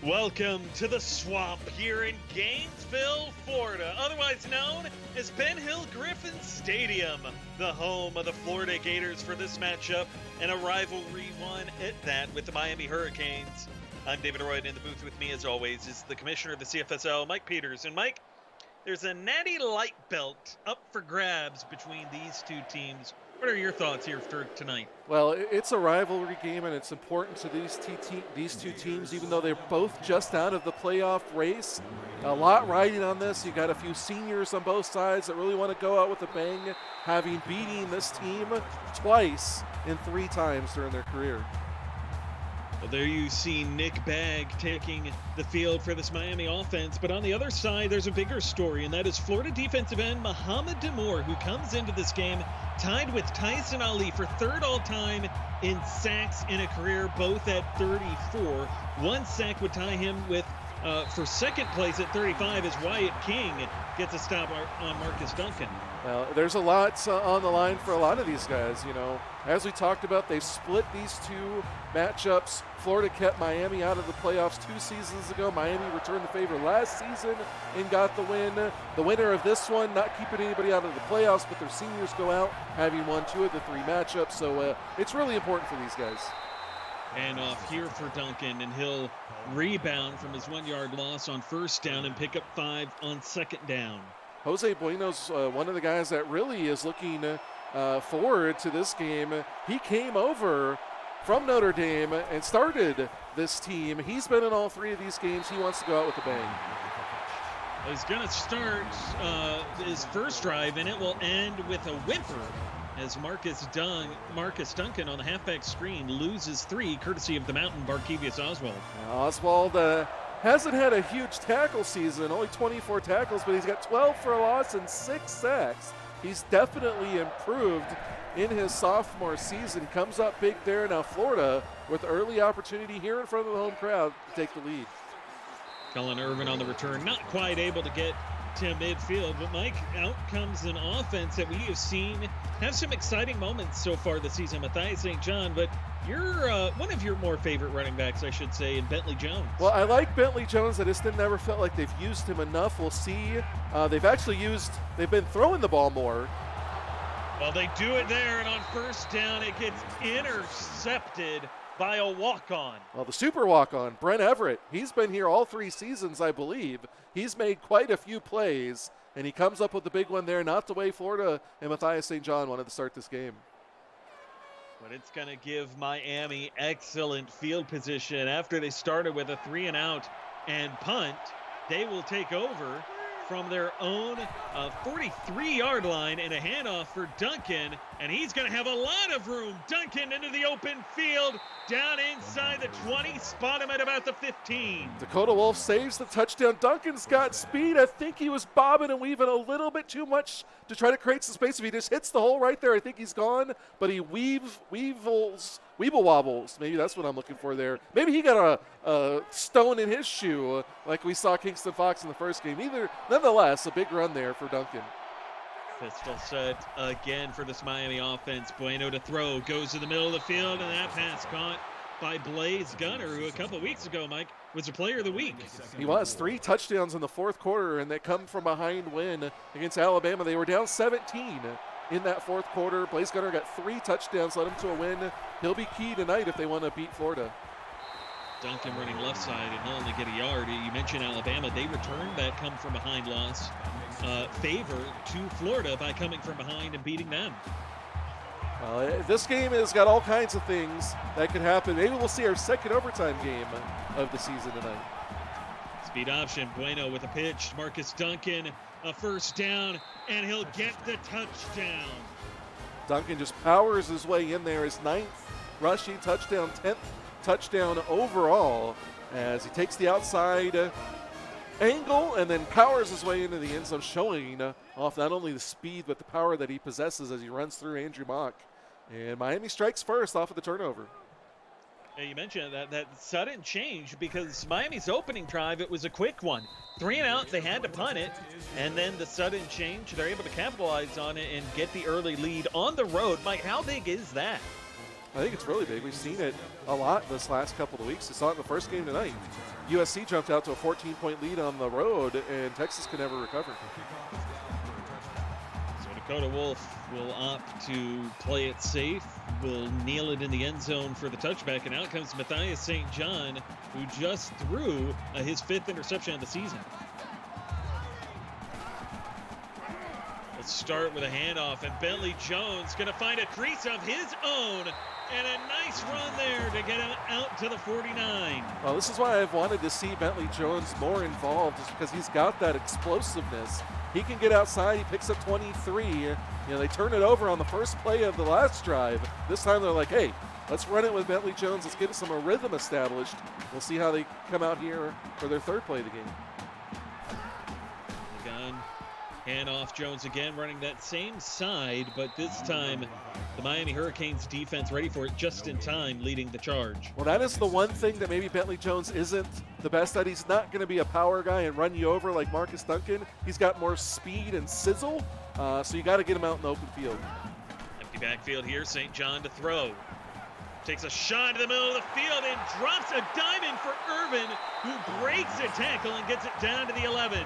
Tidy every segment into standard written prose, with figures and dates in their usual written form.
Welcome to the Swamp here in Gainesville, Florida, otherwise known as Ben Hill Griffin Stadium, the home of the Florida Gators for this matchup, and a rivalry one at that with the Miami Hurricanes. I'm David Roy, and in the booth with me, as always, is the commissioner of the Cfsl, Mike Peters. And Mike, there's a Natty Light belt up for grabs between these two teams. What are your thoughts here for tonight? Well, it's a rivalry game, and it's important to these two teams, even though they're both just out of the playoff race. A lot riding on this. You got a few seniors on both sides that really want to go out with a bang, having beaten this team twice and 3 times during their career. Well, there you see Nick Bagg taking the field for this Miami offense. But on the other side, there's a bigger story, and that is Florida defensive end Mohamed Damour, who comes into this game tied with Tyson Ali for 3rd all-time in sacks in a career, both at 34. 1 sack would tie him with, for 2nd place at 35, as Wyatt King gets a stop on Marcus Duncan. Well, there's a lot on the line for a lot of these guys. You know, as we talked about, they've split these 2 matchups. Florida kept Miami out of the playoffs 2 seasons ago. Miami returned the favor last season and got the win. The winner of this one, not keeping anybody out of the playoffs, but their seniors go out having won 2 of the 3 matchups. So it's really important for these guys. And off here for Duncan, and he'll rebound from his 1-yard loss on 1st down and pick up 5 on 2nd down. Jose Bueno's one of the guys that really is looking forward to this game. He came over from Notre Dame and started this team. He's been in all 3 of these games. He wants to go out with a bang. He's going to start his first drive, and it will end with a whimper as Marcus Duncan on the halfback screen loses 3, courtesy of the Mountain Barkevius Oswald. Oswald hasn't had a huge tackle season, only 24 tackles, but he's got 12 for a loss and 6 sacks. He's definitely improved in his sophomore season. Comes up big there. Now Florida with early opportunity here in front of the home crowd to take the lead. Cullen Irvin on the return, not quite able to get to midfield, but Mike, out comes an offense that we have seen have some exciting moments so far this season. Matthias St. John, but you're one of your more favorite running backs, I should say, in Bentley Jones. Well, I like Bentley Jones. I just never felt like they've used him enough. We'll see. They've been throwing the ball more. Well, they do it there, and on 1st down, it gets intercepted by a walk-on. Well, the super walk-on, Brent Everett. He's been here all 3 seasons, I believe. He's made quite a few plays, and he comes up with the big one there, not the way Florida and Matthias St. John wanted to start this game. But it's going to give Miami excellent field position. After they started with a 3-and-out and punt, they will take over from their own 43-yard line, and a handoff for Duncan, and he's going to have a lot of room. Duncan into the open field, down inside the 20, spot him at about the 15. Dakota Wolf saves the touchdown. Duncan's got speed. I think he was bobbing and weaving a little bit too much to try to create some space. If he just hits the hole right there, I think he's gone, but he weeble wobbles. Maybe that's what I'm looking for there. Maybe he got a stone in his shoe like we saw Kingston Fox in the first game. Nonetheless, a big run there for Duncan. Pistol set again for this Miami offense. Bueno to throw, goes to the middle of the field, and that pass caught by Blaze Gunner, who a couple of weeks ago, Mike, was the player of the week. He was. 3 touchdowns in the 4th quarter, and they come from behind win against Alabama. They were down 17 in that 4th quarter. Blaze Gunner got 3 touchdowns, led him to a win. He'll be key tonight if they want to beat Florida. Duncan running left side, and he'll only get a yard. You mentioned Alabama. They returned that come from behind loss favor to Florida by coming from behind and beating them. This game has got all kinds of things that could happen. Maybe we'll see our 2nd overtime game of the season tonight. Speed option, Bueno with a pitch. Marcus Duncan, a 1st down, and he'll get the touchdown. Duncan just powers his way in there. His 9th rushing touchdown, 10th touchdown overall, as he takes the outside angle and then powers his way into the end zone, showing off not only the speed but the power that he possesses as he runs through Andrew Mock. And Miami strikes first off of the turnover. Yeah, you mentioned that sudden change, because Miami's opening drive, it was a quick one. 3-and-out, they had to punt it, and then the sudden change, they're able to capitalize on it and get the early lead on the road. Mike, how big is that? I think it's really big. We've seen it a lot this last couple of weeks. We saw it in the first game tonight. USC jumped out to a 14-point lead on the road, and Texas could never recover. So Dakota Wolf will opt to play it safe, will kneel it in the end zone for the touchback, and out comes Matthias St. John, who just threw his 5th interception of the season. Let's start with a handoff, and Bentley Jones going to find a crease of his own, and a nice run there to get him out to the 49. Well, this is why I've wanted to see Bentley Jones more involved, is because he's got that explosiveness. He can get outside. He picks up 23. You know, they turn it over on the first play of the last drive. This time they're like, hey, let's run it with Bentley Jones. Let's get some rhythm established. We'll see how they come out here for their 3rd play of the game. Gun. Hand off, Jones again running that same side, but this time the Miami Hurricanes defense ready for it just in time, leading the charge. Well, that is the one thing that maybe Bentley Jones isn't the best at. He's not going to be a power guy and run you over like Marcus Duncan. He's got more speed and sizzle, so you got to get him out in the open field. Empty backfield here, St. John to throw. Takes a shot to the middle of the field and drops a diamond for Irvin, who breaks a tackle and gets it down to the 11.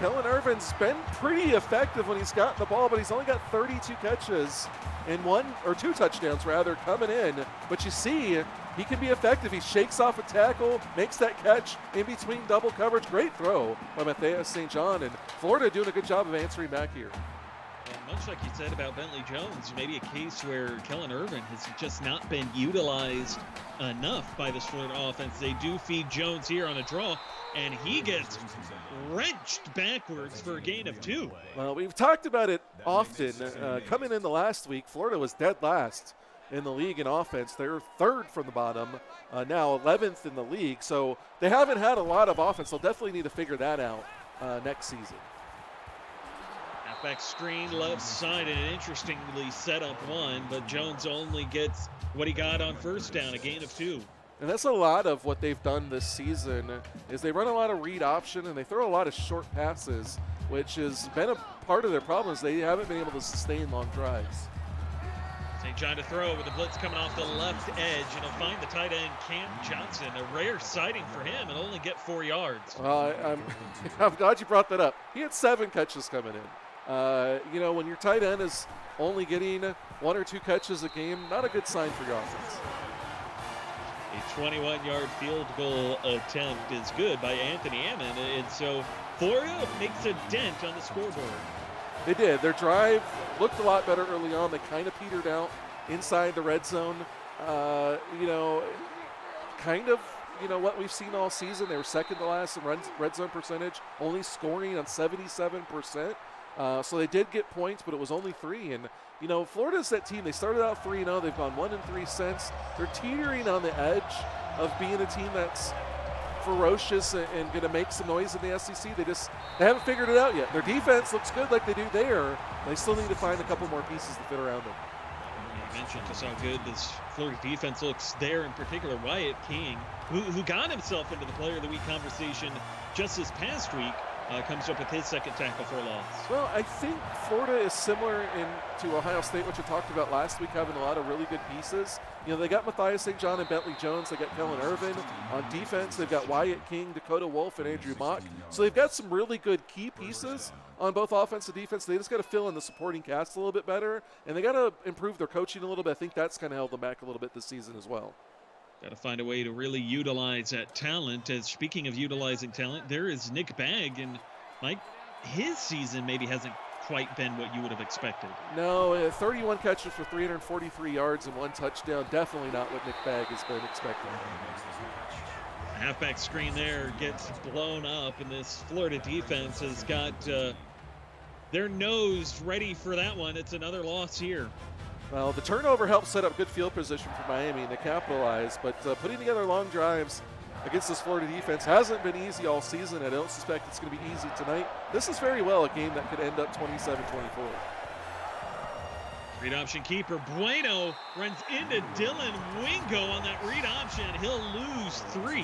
Kellen Irvin's been pretty effective when he's gotten the ball, but he's only got 32 catches and 2 touchdowns rather coming in. But you see, he can be effective. He shakes off a tackle, makes that catch in between double coverage. Great throw by Matthias St. John, and Florida doing a good job of answering back here. And much like you said about Bentley Jones, maybe a case where Kellen Irvin has just not been utilized enough by this Florida offense. They do feed Jones here on a draw, and he gets wrenched backwards for a gain of 2. Well, we've talked about it often. Coming in the last week, Florida was dead last in the league in offense. They're 3rd from the bottom, now 11th in the league. So they haven't had a lot of offense. They'll definitely need to figure that out next season. Halfback screen left side, and an interestingly set up one, but Jones only gets what he got on first down, a gain of 2. And that's a lot of what they've done this season, is they run a lot of read option and they throw a lot of short passes, which has been a part of their problems. They haven't been able to sustain long drives. St. John to throw with the blitz coming off the left edge, and he'll find the tight end Cam Johnson. A rare sighting for him, and only get 4 yards. Well, I'm glad you brought that up. He had 7 catches coming in. You know, when your tight end is only getting 1 or 2 catches a game, not a good sign for your offense. A 21-yard field goal attempt is good by Anthony Ammon, and so Florida makes a dent on the scoreboard. They did. Their drive looked a lot better early on. They kind of petered out inside the red zone. You know, kind of, you know, what we've seen all season. They were 2nd to last in red zone percentage, only scoring on 77%. So they did get points, but it was only 3. And, you know, Florida's that team. They started out 3-0. They've gone 1-3 since. They're teetering on the edge of being a team that's ferocious and going to make some noise in the SEC. They haven't figured it out yet. Their defense looks good like they do there. They still need to find a couple more pieces to fit around them. You mentioned just how good this Florida defense looks there, in particular Wyatt King, who got himself into the Player of the Week conversation just this past week. Comes up with his 2nd tackle for a loss. Well, I think Florida is similar to Ohio State, which we talked about last week, having a lot of really good pieces. You know, they got Matthias St. John and Bentley Jones. They got Kellen Irvin. On defense, they've got Wyatt King, Dakota Wolf, and Andrew Mock. So they've got some really good key pieces on both offense and defense. They just got to fill in the supporting cast a little bit better, and they got to improve their coaching a little bit. I think that's kind of held them back a little bit this season as well. Got to find a way to really utilize that talent. As speaking of utilizing talent, there is Nick Bagg, and Mike, his season maybe hasn't quite been what you would have expected. No, 31 catches for 343 yards and 1 touchdown. Definitely not what Nick Bagg has been expecting. A halfback screen there gets blown up, and this Florida defense has got their nose ready for that one. It's another loss here. Well, the turnover helped set up good field position for Miami, and they capitalized. But putting together long drives against this Florida defense hasn't been easy all season. I don't suspect it's going to be easy tonight. This is very well a game that could end up 27-24. Read option keeper Bueno runs into Dylan Wingo on that read option. He'll lose 3.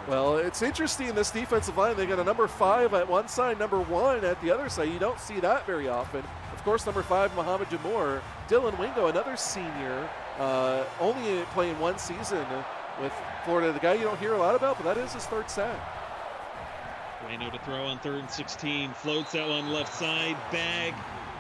Well, it's interesting, this defensive line. They got a number 5 at one side, number 1 at the other side. You don't see that very often. Of course, number 5, Muhammad Jamour. Dylan Wingo, another senior, only playing 1 season with Florida. The guy you don't hear a lot about, but that is his third sack. Bueno to throw on 3rd and 16. Floats that one left side. Bag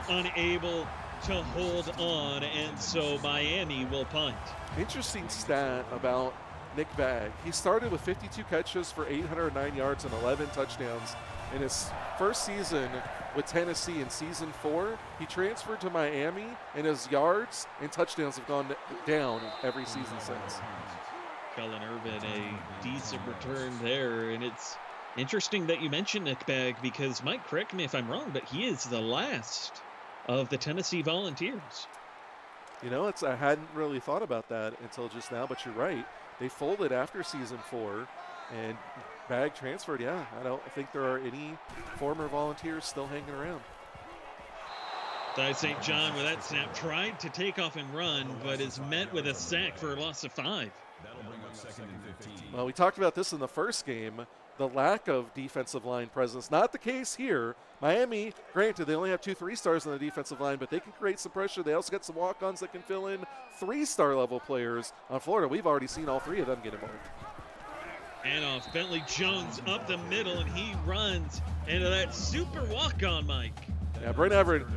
unable to hold on, and so Miami will punt. Interesting stat about Nick Bag. He started with 52 catches for 809 yards and 11 touchdowns in his first season with Tennessee in season 4. He transferred to Miami, and his yards and touchdowns have gone down every season since. Cullen Irvin, a decent return there, and it's interesting that you mentioned Nick Bag because, Mike, correct me if I'm wrong, but he is the last of the Tennessee Volunteers. You know, I hadn't really thought about that until just now, but you're right. They folded after season 4, and Bag transferred. Yeah, I don't think there are any former Volunteers still hanging around. Ty St. John with that snap tried to take off and run, but is met with a sack for a loss of 5. That'll bring up 2nd and 15. Well, we talked about this in the first game, the lack of defensive line presence. Not the case here. Miami, granted, they only have 2 3-stars on the defensive line, but they can create some pressure. They also get some walk-ons that can fill in 3-star level players. On Florida, we've already seen all 3 of them get involved. Handoff, Bentley Jones up the middle, and he runs into that super walk-on, Mike. Yeah, Brent Everett.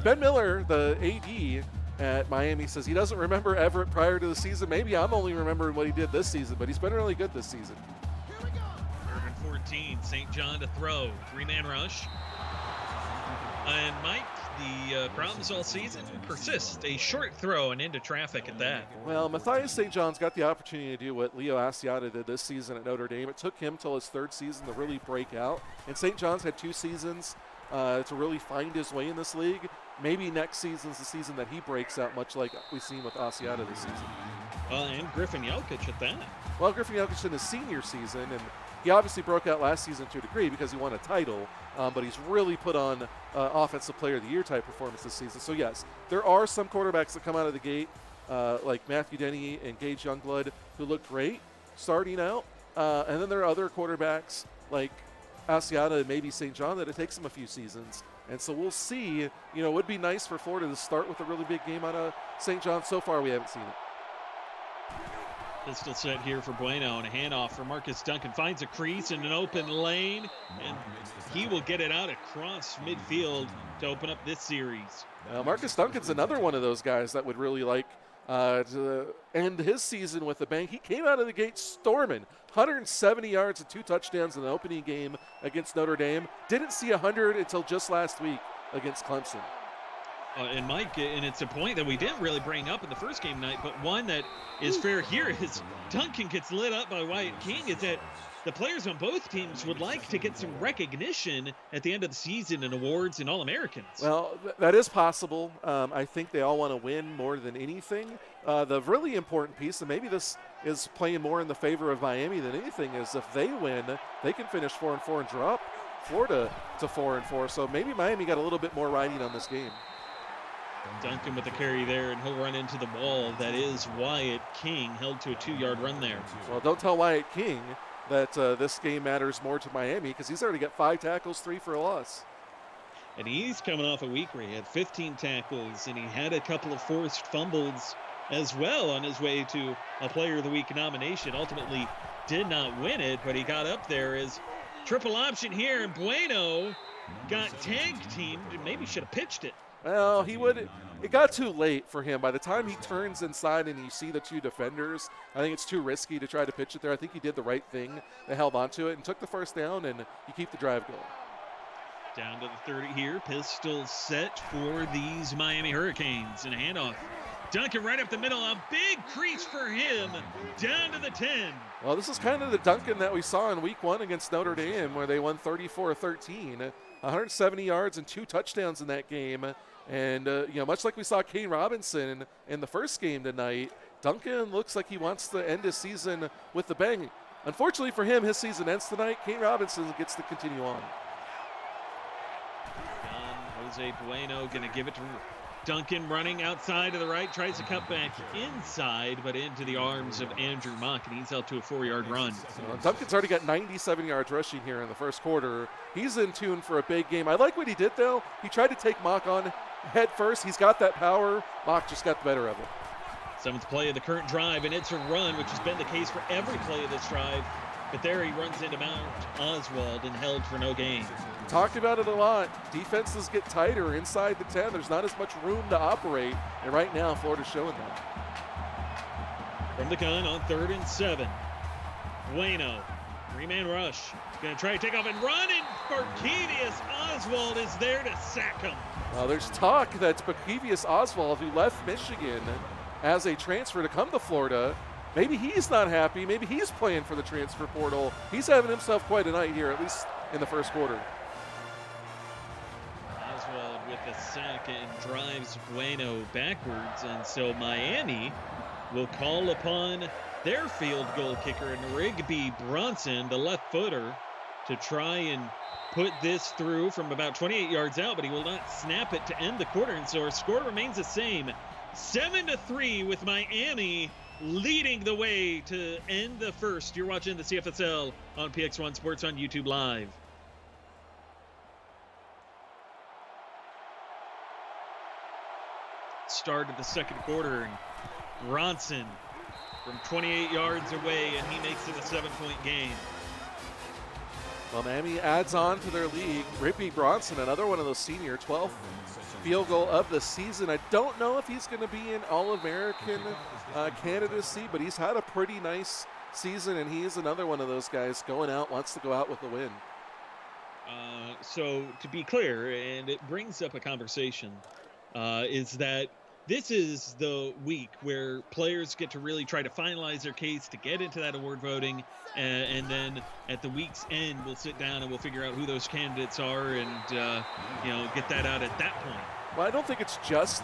Ben Miller, the AD at Miami, says he doesn't remember Everett prior to the season. Maybe I'm only remembering what he did this season, but he's been really good this season. 14, St. John to throw, 3-man rush. And Mike, the problems all season persist. A short throw and into traffic at that. Well, Matthias St. John's got the opportunity to do what Leo Asiata did this season at Notre Dame. It took him till his 3rd season to really break out. And St. John's had 2 seasons to really find his way in this league. Maybe next season's the season that he breaks out, much like we've seen with Asiata this season. And Griffin Jelkic at that. Well, Griffin Jelkic in his senior season, and he obviously broke out last season to a degree because he won a title, but he's really put on Offensive Player of the Year type performance this season. So, yes, there are some quarterbacks that come out of the gate, like Matthew Denny and Gage Youngblood, who look great starting out. And then there are other quarterbacks like Asiata and maybe St. John that it takes them a few seasons. And so we'll see. You know, it would be nice for Florida to start with a really big game out of St. John. So far, we haven't seen it. Pistol set here for Bueno, and a handoff for Marcus Duncan. Finds a crease in an open lane, and he will get it out across midfield to open up this series. Marcus Duncan's another one of those guys that would really like to end his season with a bang. He came out of the gate storming. 170 yards and 2 touchdowns in the opening game against Notre Dame. Didn't see 100 until just last week against Clemson. And Mike, and it's a point that we didn't really bring up in the first game night, but one that is fair here is Duncan gets lit up by Wyatt King, is that the players on both teams would like to get some recognition at the end of the season and awards and All-Americans. Well, that is possible. I think they all want to win more than anything. The really important piece, and maybe this is playing more in the favor of Miami than anything, is if they win, they can finish 4-4 and drop Florida to 4-4. So maybe Miami got a little bit more riding on this game. Duncan with the carry there, and he'll run into the wall. That is Wyatt King, held to a 2-yard run there. Well, don't tell Wyatt King that this game matters more to Miami, because he's already got 5 tackles, 3 for a loss. And he's coming off a week where he had 15 tackles, and he had a couple of forced fumbles as well on his way to a Player of the Week nomination. Ultimately did not win it, but he got up there as triple option here, and Bueno got tag teamed and maybe should have pitched it. Well, it got too late for him. By the time he turns inside and you see the 2 defenders, I think it's too risky to try to pitch it there. I think he did the right thing. They held onto it and took the first down, and you keep the drive going. Down to the 30 here. Pistol set for these Miami Hurricanes. And a handoff. Duncan right up the middle. A big crease for him. Down to the 10. Well, this is kind of the Duncan that we saw in week 1 against Notre Dame, where they won 34-13. 170 yards and 2 touchdowns in that game. And, much like we saw Kane Robinson in the first game tonight, Duncan looks like he wants to end his season with the bang. Unfortunately for him, his season ends tonight. Kane Robinson gets to continue on. Jose Bueno going to give it to Duncan, running outside to the right, tries to cut back inside, but into the arms of Andrew Mock, and he's out to a 4-yard run. Duncan's already got 97 yards rushing here in the first quarter. He's in tune for a big game. I like what he did, though. He tried to take Mock on head first. He's got that power. Mock just got the better of it. Seventh play of the current drive, and it's a run, which has been the case for every play of this drive. But there he runs into Mount Oswald and held for no gain. Talked about it a lot. Defenses get tighter inside the 10. There's not as much room to operate. And right now, Florida's showing that. From the gun on 3rd and 7. Bueno, 3-man rush. Going to try to take off and run, and Barkevius Oswald is there to sack him. There's talk that Barkevius Oswald, who left Michigan as a transfer to come to Florida, maybe he's not happy. Maybe he's playing for the transfer portal. He's having himself quite a night here, at least in the first quarter. Oswald with the sack and drives Bueno backwards, and so Miami will call upon their field goal kicker, Rigby Bronson, the left footer, to try and put this through from about 28 yards out, but he will not snap it to end the quarter, and so our score remains the same, 7-3, with Miami leading the way to end the first. You're watching the CFSL on PX1 Sports on YouTube Live. Start of the second quarter, and Bronson from 28 yards away, and he makes it a 7-point game. Well, Miami adds on to their lead. Rigby Bronson, another one of those senior 12th field goal of the season. I don't know if he's going to be in All-American candidacy, but he's had a pretty nice season, and he is another one of those guys going out, wants to go out with a win. So to be clear, and it brings up a conversation, is that this is the week where players get to really try to finalize their case to get into that award voting, and then at the week's end, we'll sit down and we'll figure out who those candidates are, and get that out at that point. Well, I don't think it's just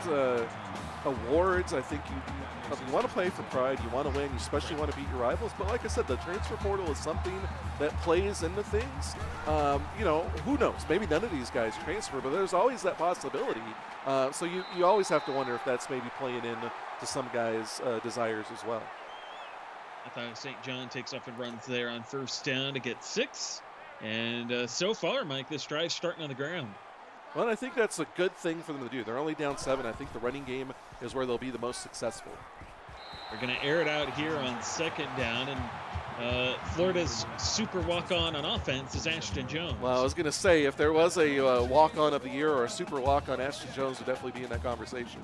awards. I think you want to play for pride, you want to win, you especially want to beat your rivals. But like I said, the transfer portal is something that plays into things. Who knows? Maybe none of these guys transfer, but there's always that possibility. So you always have to wonder if that's maybe playing in to some guys' desires as well. I thought St. John takes off and runs there on first down to get 6. And so far, Mike, this drive's starting on the ground. Well, I think that's a good thing for them to do. They're only down 7. I think the running game is where they'll be the most successful. They're going to air it out here on second down, and Florida's super walk-on on offense is Ashton Jones. Well, I was going to say, if there was a walk-on of the year or a super walk-on, Ashton Jones would definitely be in that conversation.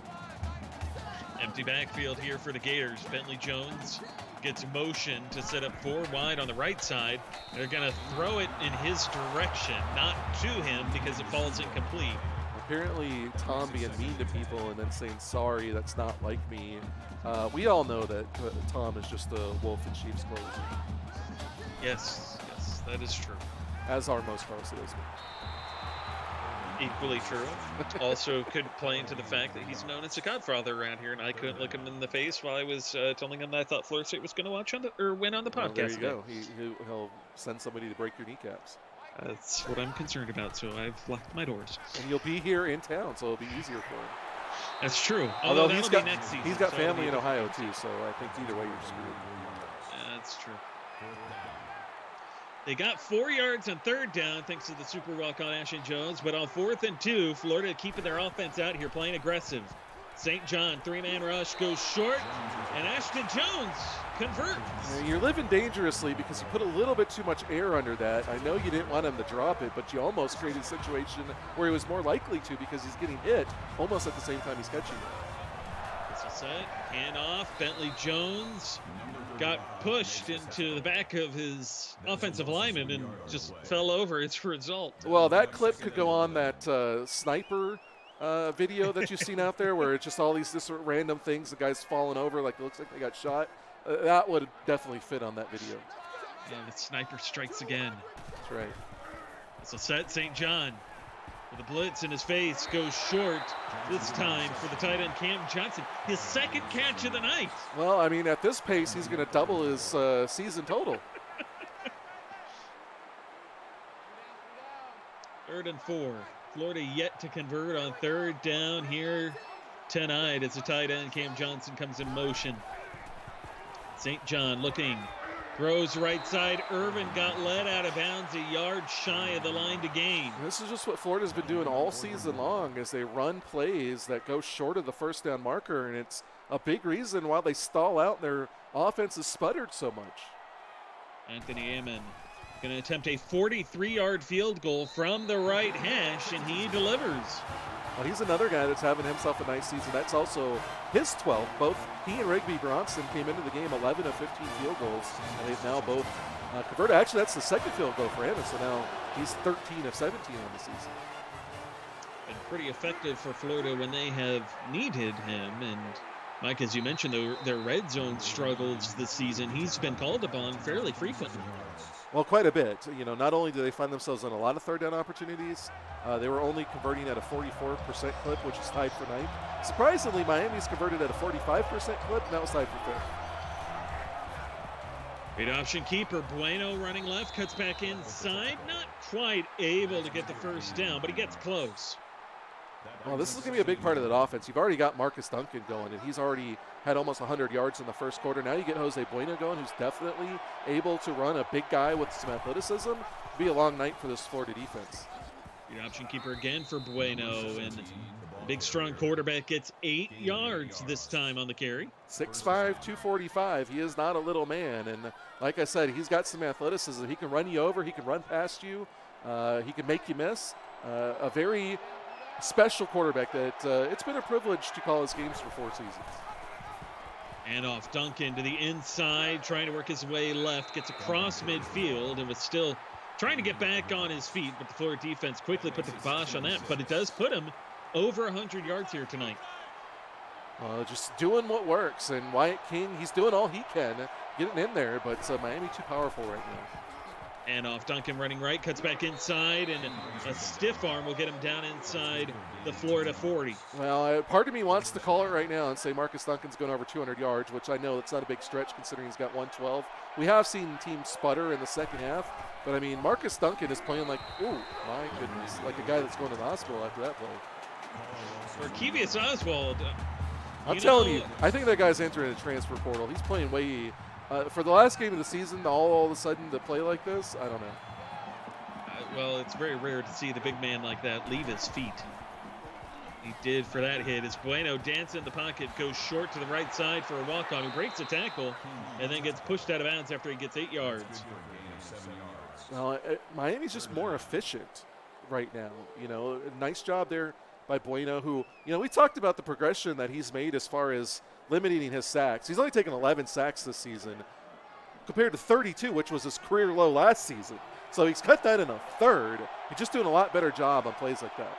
Empty backfield here for the Gators. Bentley Jones gets motion to set up 4 wide on the right side. They're going to throw it in his direction, not to him, because it falls incomplete. Apparently, Tom being mean to people and then saying, sorry, that's not like me. We all know that Tom is just a wolf in sheep's clothing. Yes, that is true. As are most Marcellus. Equally true. Also could play into the fact that he's known as a godfather around here, and I couldn't look him in the face while I was telling him that I thought Florida State was going to win on the podcast. There you go. He'll send somebody to break your kneecaps. That's what I'm concerned about, so I've locked my doors. And you'll be here in town, so it'll be easier for him. That's true. Although he's got family in Ohio too, so I think either way you're screwed. That's true. They got 4 yards on third down thanks to the super walk on Ashton Jones, but on 4th and 2, Florida keeping their offense out here, playing aggressive. St. John, 3-man rush, goes short, and Ashton Jones converts. You're living dangerously because you put a little bit too much air under that. I know you didn't want him to drop it, but you almost created a situation where he was more likely to because he's getting hit almost at the same time he's catching it. This is set, hand off, Bentley Jones got pushed into the back of his offensive lineman and just fell over. It's a result. Well, that clip could go on that sniper video that you've seen out there where it's just all these different random things. The guy's falling over like it looks like they got shot. That would definitely fit on that video. Yeah, the sniper strikes again. That's right. It's a set, St. John with a blitz in his face, goes short this time for the tight end Cam Johnson. His second catch of the night. Well, I mean, at this pace, he's going to double his season total. 3rd and 4. Florida yet to convert on 3rd down here tonight as the tight end Cam Johnson comes in motion. St. John looking, Throws right side. Irvin got led out of bounds a yard shy of the line to gain. This is just what Florida's been doing all season long, is they run plays that go short of the first down marker, and it's a big reason why they stall out and their offense has sputtered so much. Anthony Amon going to attempt a 43-yard field goal from the right hash, and he delivers. Well, he's another guy that's having himself a nice season. That's also his 12th. Both he and Rigby Bronson came into the game 11 of 15 field goals, and they've now both converted. Actually, that's the second field goal for him, and so now he's 13 of 17 on the season. Been pretty effective for Florida when they have needed him. And Mike, as you mentioned, their red zone struggles this season. He's been called upon fairly frequently. Well, quite a bit. You know, not only do they find themselves on a lot of third down opportunities, they were only converting at a 44% clip, which is tied for ninth. Surprisingly, Miami's converted at a 45% clip, and that was tied for fifth. Great option keeper. Bueno running left, cuts back inside. Not quite able to get the first down, but he gets close. Well, this is going to be a big part of that offense. You've already got Marcus Duncan going, and he's already had almost 100 yards in the first quarter. Now you get Jose Bueno going, who's definitely able to run, a big guy with some athleticism. It'll be a long night for this Florida defense. Great option keeper again for Bueno, and the big strong quarterback gets 8 yards this time on the carry. 6'5", 245. He is not a little man, and like I said, he's got some athleticism. He can run you over. He can run past you. He can make you miss. A very special quarterback that it's been a privilege to call his games for 4 seasons. And off Duncan to the inside, trying to work his way left, gets across midfield and was still trying to get back on his feet, but the Florida defense quickly put the kibosh on that. But it does put him over 100 yards here tonight. Just doing what works, and Wyatt King, he's doing all he can, getting in there, but Miami too powerful right now. And off Duncan running right, cuts back inside, and a stiff arm will get him down inside the Florida 40. Well, part of me wants to call it right now and say Marcus Duncan's going over 200 yards, which I know that's not a big stretch considering he's got 112. We have seen teams sputter in the second half, but I mean, Marcus Duncan is playing like, oh my goodness, like a guy that's going to the hospital after that play. For Cfsl Oswald, I'm telling you, I think that guy's entering the transfer portal. He's playing way. For the last game of the season, all of a sudden to play like this, I don't know. Well, it's very rare to see the big man like that leave his feet. He did for that hit. As Bueno dances in the pocket, goes short to the right side for a walk-on. He breaks the tackle and then gets pushed out of bounds after he gets 8 yards. Well, Miami's just more efficient right now. You know, nice job there by Bueno, who, you know, we talked about the progression that he's made as far as limiting his sacks. He's only taken 11 sacks this season compared to 32, which was his career low last season. So he's cut that in a third. He's just doing a lot better job on plays like that.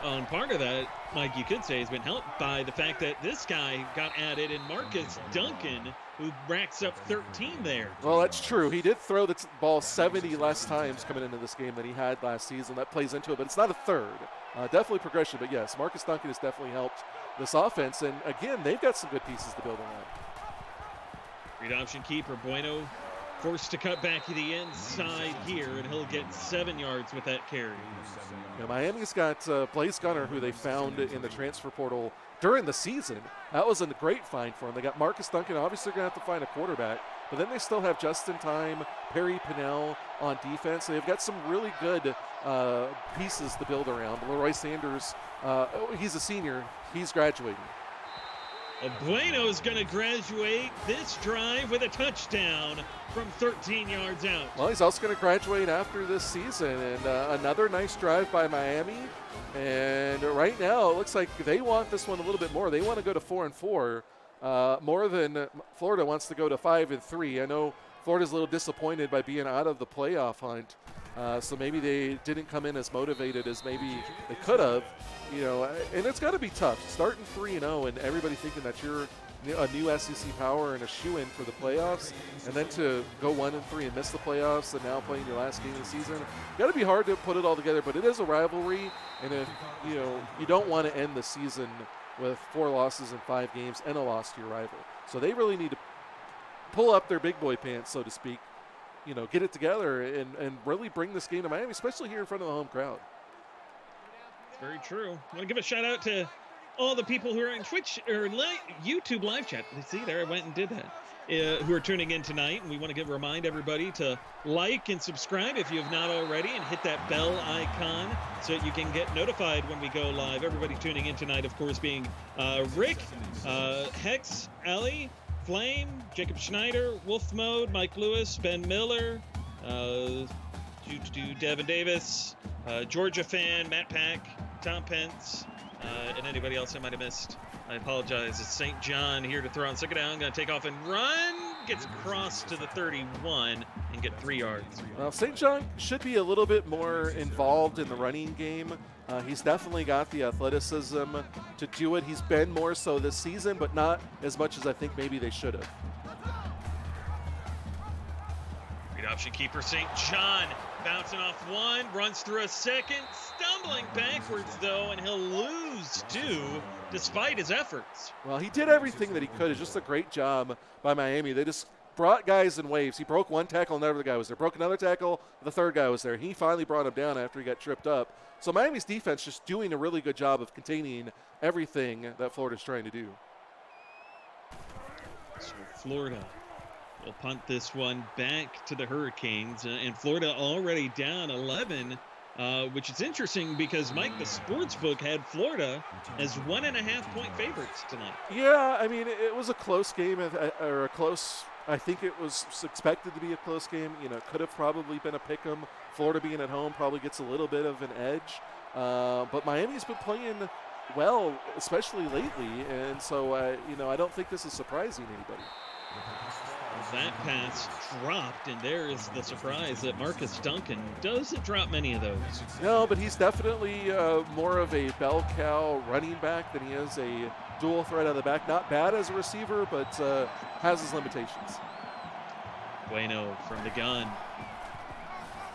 And part of that, Mike, you could say, has been helped by the fact that this guy got added in Marcus Duncan, who racks up 13 there. Well, that's true. He did throw the ball 70 less times coming into this game than he had last season. That plays into it, but it's not a third. Definitely progression, but yes, Marcus Duncan has definitely helped this offense. And again, they've got some good pieces to build on that. Great option keeper. Bueno forced to cut back to the inside here, and he'll get 7 yards with that carry. You know, Miami's got Blaze Gunner, who they found in the transfer portal during the season. That was a great find for them. They got Marcus Duncan. Obviously, they're going to have to find a quarterback. But then they still have Justin Time, Perry Pinnell on defense. They've got some really good pieces to build around. Leroy Sanders, he's a senior. He's graduating. Bueno's going to graduate this drive with a touchdown from 13 yards out. Well, he's also going to graduate after this season. And another nice drive by Miami. And right now, it looks like they want this one a little bit more. They want to go to 4-4 more than Florida wants to go to 5-3. I know Florida's a little disappointed by being out of the playoff hunt. So maybe they didn't come in as motivated as maybe they could have, you know, and it's got to be tough starting 3-0 and everybody thinking that you're a new SEC power and a shoe-in for the playoffs, and then to go 1-3 and miss the playoffs and now playing your last game of the season. Got to be hard to put it all together, but it is a rivalry, and if, you know, you don't want to end the season with 4 losses in 5 games and a loss to your rival. So they really need to pull up their big boy pants, so to speak, you know, get it together and really bring this game to Miami, especially here in front of the home crowd. It's very true. I want to give a shout out to all the people who are on Twitch or YouTube live chat. See, there I went and did that. who are tuning in tonight, and we want to remind everybody to like and subscribe if you have not already, and hit that bell icon so that you can get notified when we go live. Everybody tuning in tonight, of course, being Rick, Hex, Ellie, Flame, Jacob Schneider, Wolf Mode, Mike Lewis, Ben Miller, Devin Davis, Georgia Fan, Matt Pack, Tom Pence, and anybody else I might have missed. I apologize. It's St. John here to throw on second down. Going to take off and run. Gets across to the 31 and get 3 yards. Well, St. John should be a little bit more involved in the running game. He's definitely got the athleticism to do it. He's been more so this season, but not as much as I think maybe they should have. Read option keeper St. John bouncing off one, runs through a second, stumbling backwards though, and he'll lose 2 despite his efforts. Well, he did everything that he could. It's just a great job by Miami. They just brought guys in waves. He broke one tackle, another guy was there. Broke another tackle, the third guy was there. He finally brought him down after he got tripped up. So Miami's defense just doing a really good job of containing everything that Florida's trying to do. So Florida will punt this one back to the Hurricanes, and Florida already down 11, which is interesting because Mike, the sportsbook, had Florida as 1.5-point favorites tonight. Yeah, I mean, it was a close game, or a close. I think it was expected to be a close game. You know, it could have probably been a pick 'em. Florida being at home probably gets a little bit of an edge, but Miami's been playing well, especially lately, and so you know, I don't think this is surprising anybody. That pass dropped, and there is the surprise that Marcus Duncan doesn't drop many of those. No, but he's definitely more of a bell cow running back than he is a dual threat out of the back. Not bad as a receiver, but has his limitations. Bueno from the gun.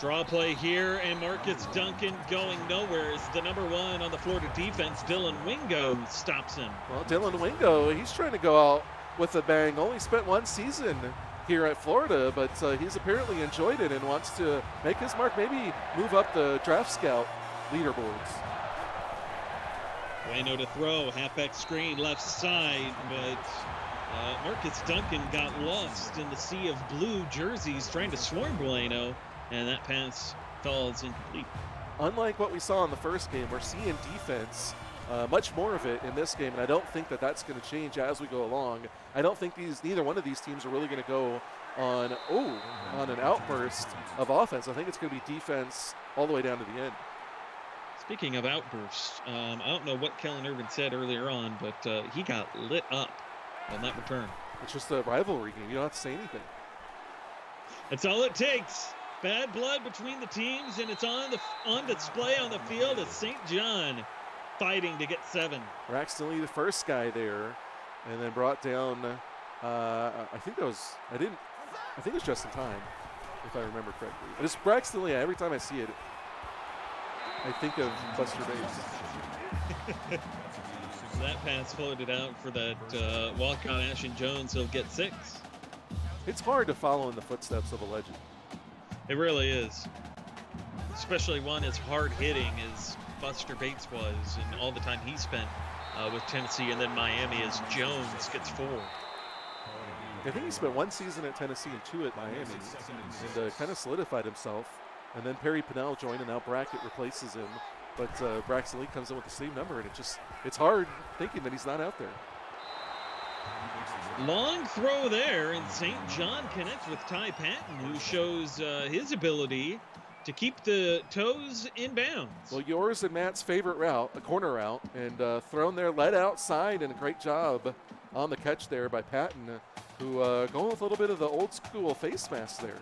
Draw play here, and Marcus Duncan going nowhere as the number 1 on the Florida defense, Dylan Wingo, stops him. Well, Dylan Wingo, he's trying to go out with a bang. Only spent 1 season here at Florida, but he's apparently enjoyed it and wants to make his mark, maybe move up the draft scout leaderboards. Bueno to throw, halfback screen left side, but Marcus Duncan got lost in the sea of blue jerseys trying to swarm Bueno, and that pass falls incomplete. Unlike what we saw in the first game, we're seeing defense, much more of it in this game, and I don't think that that's going to change as we go along. I don't think neither one of these teams are really going to go on an outburst of offense. I think it's going to be defense all the way down to the end. Speaking of outbursts, I don't know what Kellen Irvin said earlier on, but he got lit up on that return. It's just a rivalry game. You don't have to say anything. That's all it takes. Bad blood between the teams, and it's on display on the field as St. John fighting to get 7. Braxton Lee, the first guy there, and then brought down. I think it was just in time, if I remember correctly. But it's Braxton Lee. Every time I see it, I think of Buster Bates. That pass floated out for that walk-on Ashton Jones. He'll get 6. It's hard to follow in the footsteps of a legend. It really is, especially one as hard-hitting as Buster Bates was, and all the time he spent with Tennessee and then Miami as Jones gets 4. I think he spent 1 season at Tennessee and 2 at Miami, and kind of solidified himself. And then Perry Pennell joined, and now Brackett replaces him. But Braxton Lee comes in with the same number, and it's hard thinking that he's not out there. Long throw there, and St. John connects with Ty Patton, who shows his ability to keep the toes in bounds. Well, yours and Matt's favorite route, a corner route, and thrown there, led outside, and a great job on the catch there by Patton, who going with a little bit of the old school face mask there.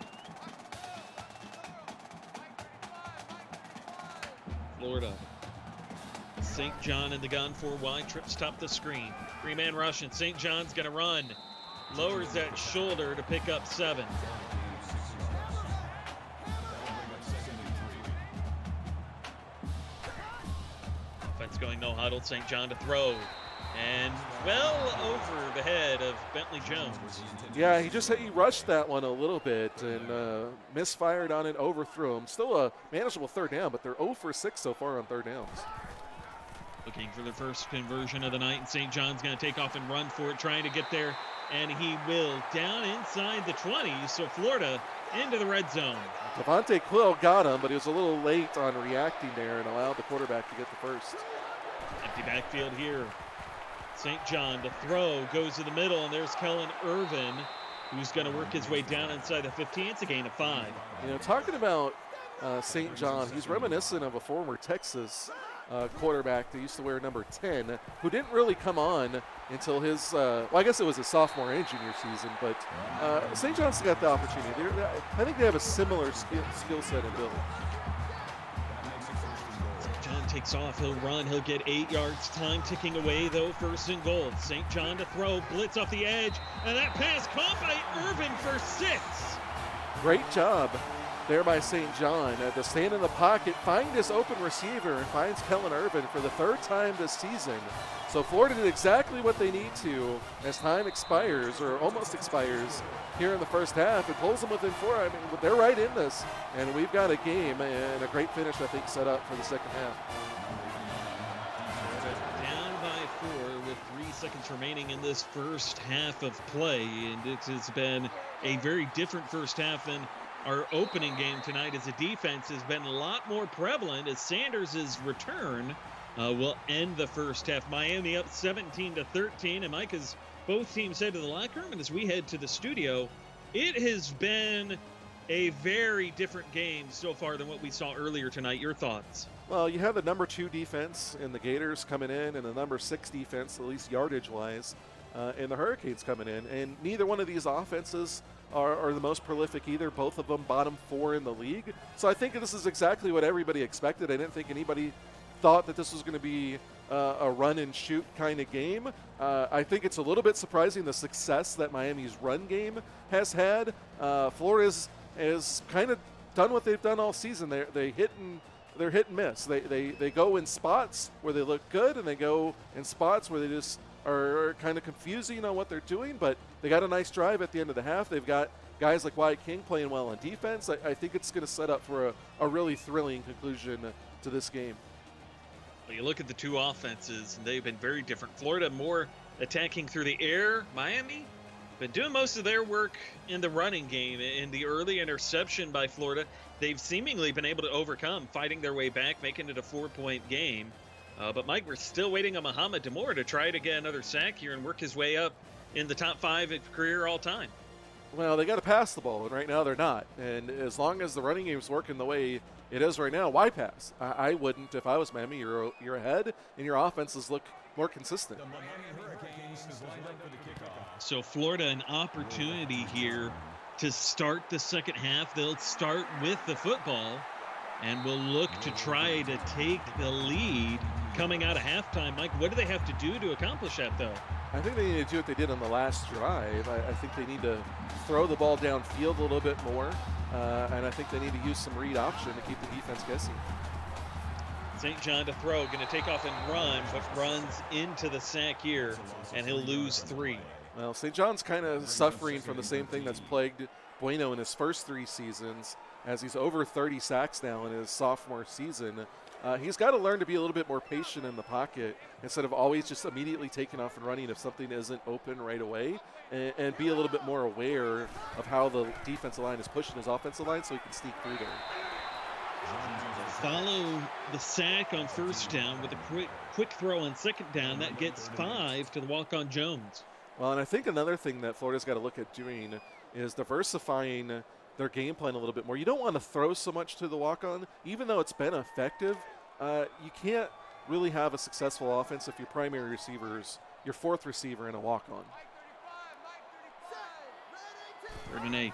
Florida. St. John in the gun, 4 wide, trips top the screen. 3-man rush, and St. John's going to run. Lowers that shoulder to pick up 7. Offense going no huddle, St. John to throw. And well over the head of Bentley Jones. Yeah, he rushed that one a little bit and misfired on it, overthrew him. Still a manageable 3rd down, but they're 0 for 6 so far on 3rd downs. Looking for the first conversion of the night, and St. John's going to take off and run for it, trying to get there, and he will down inside the 20. So Florida into the red zone. Devontae Quill got him, but he was a little late on reacting there and allowed the quarterback to get the first. Empty backfield here. St. John to throw, goes to the middle, and there's Kellen Irvin, who's going to work his way down inside the 15. It's a gain of 5. You know, talking about St. John, he's reminiscent of a former Texas quarterback that used to wear number 10, who didn't really come on until his, well, I guess it was his sophomore and junior season, but St. John's got the opportunity. I think they have a similar skill set and build. St. John takes off, he'll run, he'll get 8 yards, time ticking away though, 1st and goal. St. John to throw, blitz off the edge, and that pass caught by Irvin for 6. Great job there by St. John to stand in the pocket, find his open receiver, and finds Kellen Irvin for the 3rd time this season. So Florida did exactly what they need to as time expires, or almost expires, here in the first half. It pulls them within 4. I mean, they're right in this, and we've got a game and a great finish, I think, set up for the second half. Down by 4 with 3 seconds remaining in this first half of play, and it has been a very different first half than our opening game tonight, as the defense has been a lot more prevalent, as Sanders' return will end the first half. Miami up 17-13, and Mike, as both teams head to the locker room, and as we head to the studio, it has been a very different game so far than what we saw earlier tonight. Your thoughts? Well, you have the number 2 defense in the Gators coming in, and the number 6 defense, at least yardage-wise, and the Hurricanes coming in, and neither one of these offenses are the most prolific either. Both of them bottom 4 in the league. So I think this is exactly what everybody expected. I didn't think anybody thought that this was going to be a run and shoot kind of game. I think it's a little bit surprising the success that Miami's run game has had. Florida's has kind of done what they've done all season. They're hit and miss. They go in spots where they look good, and they go in spots where they just are kind of confusing on what they're doing, but they got a nice drive at the end of the half. They've got guys like Wyatt King playing well on defense. I think it's going to set up for a really thrilling conclusion to this game. Well, you look at the 2 offenses, and they've been very different. Florida more attacking through the air. Miami been doing most of their work in the running game. In the early interception by Florida, they've seemingly been able to overcome, fighting their way back, making it a 4-point game. But, Mike, we're still waiting on Muhammad Demore to try to get another sack here and work his way up in the top 5 at career all time. Well, they got to pass the ball, and right now they're not. And as long as the running game's working the way it is right now, why pass? I wouldn't if I was Miami. You're ahead, and your offenses look more consistent. So Florida, an opportunity here to start the second half. They'll start with the football, and will look to try to take the lead coming out of halftime. Mike, what do they have to do to accomplish that, though? I think they need to do what they did on the last drive. I think they need to throw the ball downfield a little bit more, and I think they need to use some read option to keep the defense guessing. St. John to throw, going to take off and run, but runs into the sack here, and he'll lose 3. Well, St. John's kind of suffering from the same thing that's plagued Bueno in his first 3 seasons, as he's over 30 sacks now in his sophomore season. He's got to learn to be a little bit more patient in the pocket instead of always just immediately taking off and running if something isn't open right away, and be a little bit more aware of how the defensive line is pushing his offensive line so he can sneak through there. Follow the sack on first down with a quick throw on second down. That gets 5 to the walk-on Jones. Well, and I think another thing that Florida's got to look at doing is diversifying their game plan a little bit more. You don't want to throw so much to the walk-on. Even though it's been effective, you can't really have a successful offense if your primary receiver's your 4th receiver in a walk-on. 3rd and 8.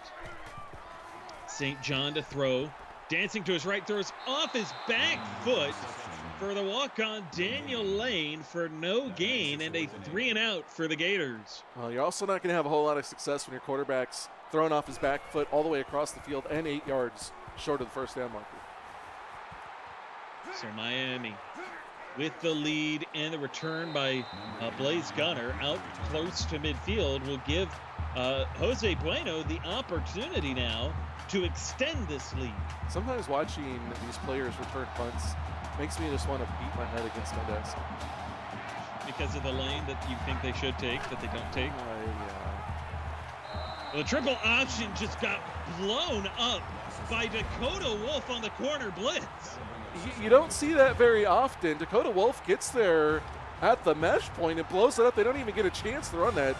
St. John to throw. Dancing to his right, throws off his back foot for the walk-on Daniel Lane for no gain, and a 3-and-out for the Gators. Well, you're also not going to have a whole lot of success when your quarterback's throwing off his back foot all the way across the field and 8 yards short of the first down marker. So Miami with the lead, and the return by Blaze Gunner out close to midfield will give Jose Bueno the opportunity now to extend this lead. Sometimes watching these players return punts makes me just want to beat my head against my desk. Because of the lane that you think they should take, that they don't take? Yeah. Well, the triple option just got blown up by Dakota Wolf on the corner blitz. You don't see that very often. Dakota Wolf gets there at the mesh point and blows it up. They don't even get a chance to run that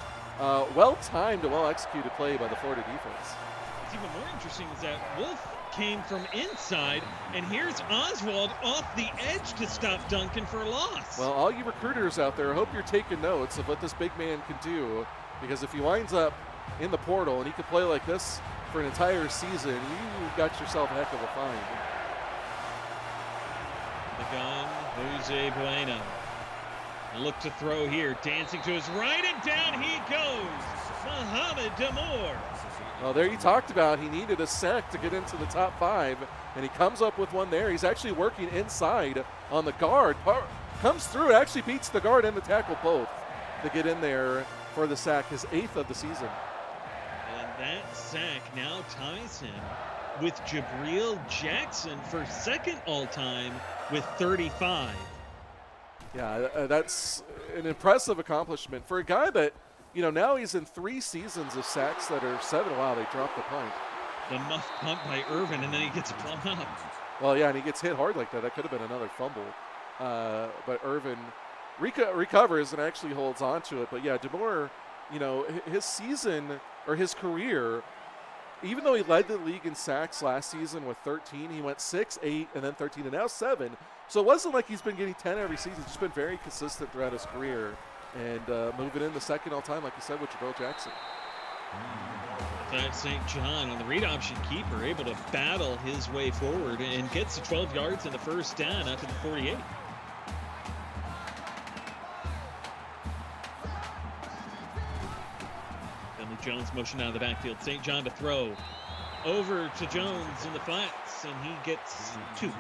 well-timed and well-executed play by the Florida defense. What's even more interesting is that Wolf came from inside, and here's Oswald off the edge to stop Duncan for a loss. Well, all you recruiters out there, I hope you're taking notes of what this big man can do, because if he winds up in the portal and he could play like this for an entire season, you got yourself a heck of a find. The gun, Jose Bueno. Look to throw here, dancing to his right, and down he goes. Mohamed Damour. Well, there you talked about he needed a sec to get into the top 5, and he comes up with one there. He's actually working inside on the guard. Comes through, actually beats the guard and the tackle both to get in there for the sack, his 8th of the season. And that sack now ties him with Jabril Jackson for 2nd all-time with 35. Yeah, that's an impressive accomplishment for a guy that, you know, now he's in 3 seasons of sacks that are 7. Wow, they dropped the punt. The muff punt by Irvin, and then he gets blown up. Well, yeah, and he gets hit hard like that. That could have been another fumble. But Irvin recovers and actually holds on to it. But, yeah, Damour, you know, his season or his career, even though he led the league in sacks last season with 13, he went 6, 8, and then 13, and now 7. So it wasn't like he's been getting 10 every season. He's just been very consistent throughout his career. And moving in the 2nd all-time, like you said, with Jabril Jackson. St. John on the read option keeper, able to battle his way forward and gets to 12 yards and the first down after the 48. Finley Jones motion out of the backfield. St. John to throw. Over to Jones in the flats, and he gets 2.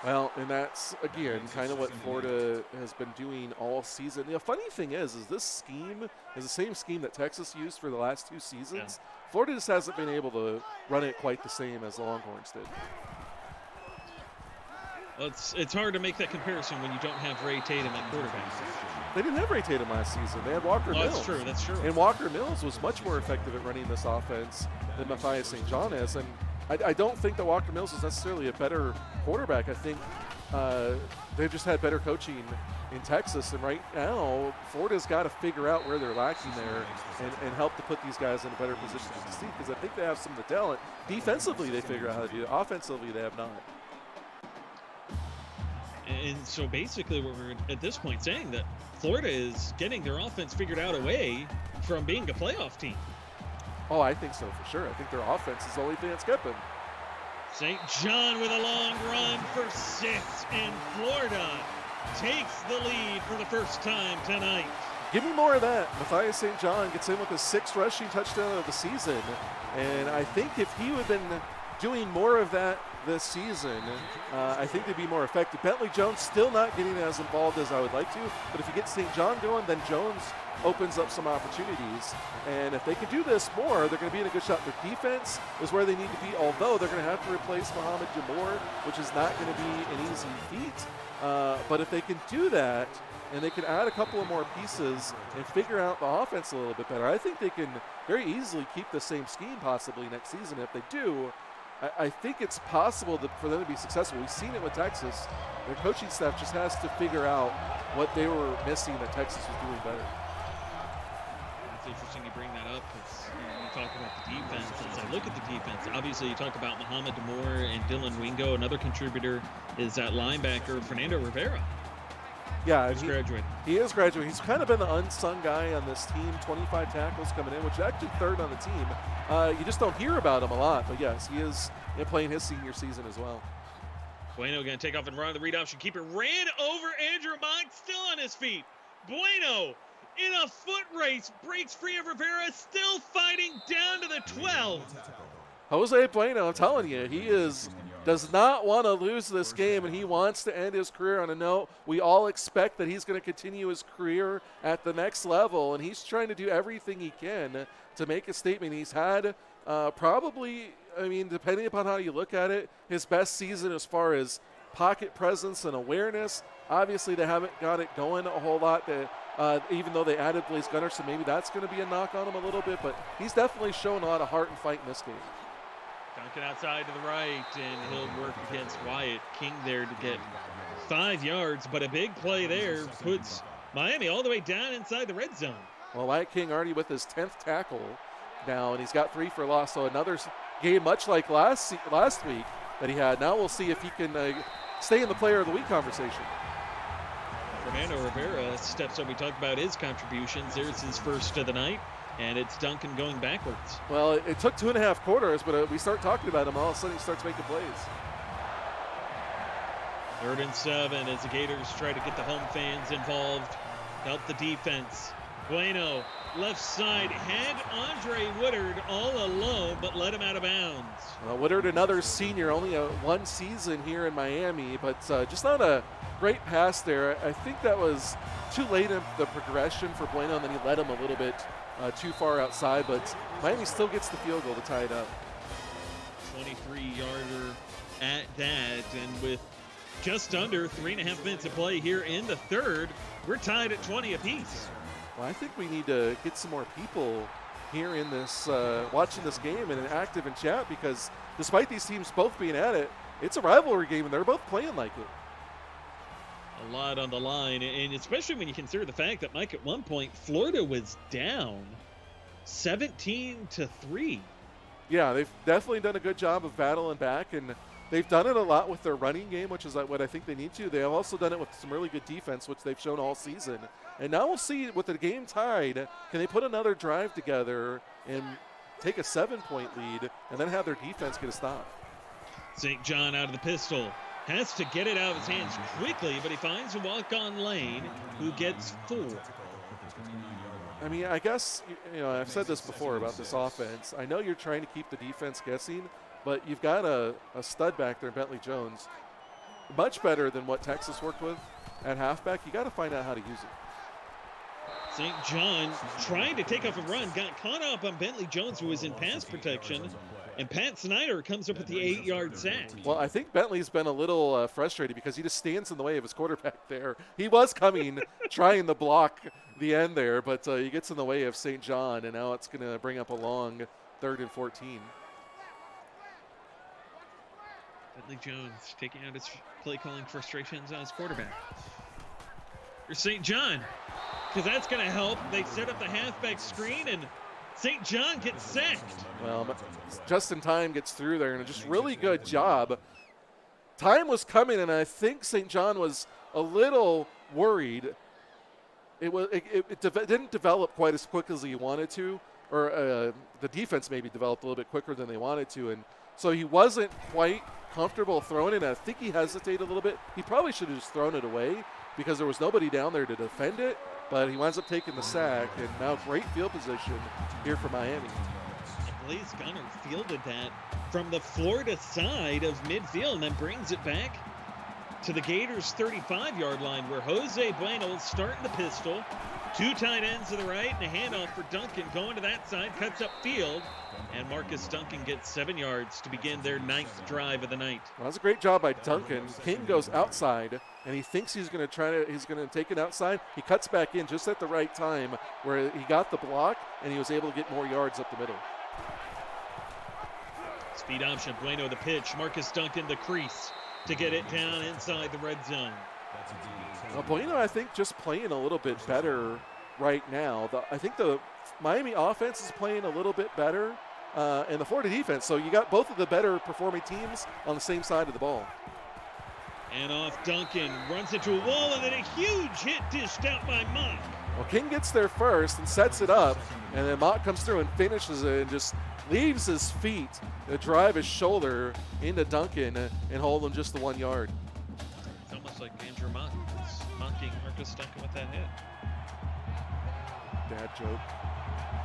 Well, and that's, again, kind of what Florida has been doing all season. The funny thing is this scheme is the same scheme that Texas used for the last 2 seasons. Yeah. Florida just hasn't been able to run it quite the same as the Longhorns did. Well, it's hard to make that comparison when you don't have Ray Tatum at quarterback. They didn't have Ray Tatum last season. They had Walker Mills. That's true. And Walker Mills was much more effective at running this offense than Matthias St. John is. And I don't think that Walker Mills is necessarily a better quarterback. I think they've just had better coaching in Texas. And right now, Florida's got to figure out where they're lacking there and help to put these guys in a better position to succeed, because I think they have some of the talent. Defensively, they figure out how to do it. Offensively, they have not. And so basically what we're at this point saying that Florida is getting their offense figured out away from being a playoff team. Oh, I think so for sure. I think their offense is the only thing that's kept them. St. John with a long run for 6, and Florida takes the lead for the first time tonight. Give me more of that. Matthias St. John gets in with his 6th rushing touchdown of the season. And I think if he would have been doing more of that this season, I think they'd be more effective. Bentley Jones still not getting as involved as I would like to, but if you get St. John going, then Jones opens up some opportunities. And if they can do this more, they're going to be in a good shot. Their defense is where they need to be, although they're going to have to replace Mohamed Damour, which is not going to be an easy feat. But if they can do that, and they can add a couple of more pieces and figure out the offense a little bit better, I think they can very easily keep the same scheme possibly next season. If they do, I think it's possible for them to be successful. We've seen it with Texas. Their coaching staff just has to figure out what they were missing that Texas was doing better. It's interesting you bring that up because you talk about the defense. As I look at the defense, obviously you talk about Mohamed Damour and Dylan Wingo. Another contributor is that linebacker, Fernando Rivera. Yeah, he's graduated. He is graduating. He's kind of been the unsung guy on this team. 25 tackles coming in, which is actually 3rd on the team. You just don't hear about him a lot, but yes, he is playing his senior season as well. Bueno going to take off and run the read option keeper. Ran over Andrew Mock, still on his feet. Bueno in a foot race, breaks free of Rivera, still fighting down to the 12. Jose Bueno, I'm telling you, he does not want to lose this game, and he wants to end his career on a note. We all expect that he's going to continue his career at the next level, and he's trying to do everything he can to make a statement. He's had probably, I mean, depending upon how you look at it, his best season as far as pocket presence and awareness. Obviously, they haven't got it going a whole lot, even though they added Blaze Gunner, so maybe that's going to be a knock on him a little bit, but he's definitely shown a lot of heart and fight in this game. Duncan outside to the right, and he'll work against Wyatt. King there to get 5 yards, but a big play there puts Miami all the way down inside the red zone. Well, Wyatt King already with his 10th tackle now, and he's got 3 for loss, so another game much like last week that he had. Now we'll see if he can stay in the player of the week conversation. Fernando Rivera steps up. We talked about his contributions. There's his first of the night, and it's Duncan going backwards. Well, it took 2.5 quarters, but we start talking about him, all of a sudden he starts making plays. 3rd and 7 as the Gators try to get the home fans involved, help the defense. Bueno, left side, had Andre Woodard all alone, but let him out of bounds. Woodard, another senior, only 1 season here in Miami, but just not a great pass there. I think that was too late in the progression for Bueno, and then he led him a little bit too far outside, but Miami still gets the field goal to tie it up. 23-yarder at that, and with just under 3.5 minutes of play here in the 3rd, we're tied at 20 apiece. Well, I think we need to get some more people here in this, watching this game and active in chat, because despite these teams both being at it, it's a rivalry game and they're both playing like it. A lot on the line, and especially when you consider the fact that, Mike, at one point, Florida was down 17-3. Yeah, they've definitely done a good job of battling back, and they've done it a lot with their running game, which is what I think they need to. They have also done it with some really good defense, which they've shown all season. And now we'll see, with the game tied, can they put another drive together and take a 7-point lead and then have their defense get a stop? St. John out of the pistol. Has to get it out of his hands quickly, but he finds a walk-on lane who gets 4. I mean, I guess, I've said this before about this offense. I know you're trying to keep the defense guessing, but you've got a stud back there, Bentley Jones, much better than what Texas worked with at halfback. You got to find out how to use it. St. John trying to take off a run, got caught up on Bentley Jones, who was in pass protection, and Pat Snyder comes up with the 8-yard sack. Well, I think Bentley's been a little frustrated because he just stands in the way of his quarterback there. He was coming, trying to block the end there, but he gets in the way of St. John, and now it's going to bring up a long 3rd and 14. Bentley Jones taking out his play-calling frustrations on his quarterback. Here's St. John, because that's going to help. They set up the halfback screen, and St. John gets sacked. Well, Justin Time gets through there, and just really good job. Time was coming, and I think St. John was a little worried. It didn't develop quite as quick as he wanted to, or the defense maybe developed a little bit quicker than they wanted to, and so he wasn't quite comfortable throwing it. I think he hesitated a little bit. He probably should have just thrown it away because there was nobody down there to defend it, but he winds up taking the sack, and now great field position here for Miami. Blaze Gunner fielded that from the Florida side of midfield and then brings it back to the Gators' 35-yard line, where Jose Bueno is starting the pistol. 2 tight ends to the right and a handoff for Duncan going to that side, cuts up field, and Marcus Duncan gets 7 yards to begin their 9th drive of the night. Well, that's a great job by Duncan. King goes outside, and he thinks he's going to take it outside. He cuts back in just at the right time where he got the block, and he was able to get more yards up the middle. Speed option, Bueno the pitch, Marcus Duncan the crease to get it down inside the red zone. Bueno, I think, just playing a little bit better right now. I think the Miami offense is playing a little bit better, and the Florida defense. So you got both of the better performing teams on the same side of the ball. And off Duncan, runs into a wall, and then a huge hit dished out by Mock. Well, King gets there first and sets it up, and then Mock comes through and finishes it and just leaves his feet to drive his shoulder into Duncan and hold him just the 1 yard. It's almost like Andrew Mock was mocking Marcus Duncan with that hit. Dad joke.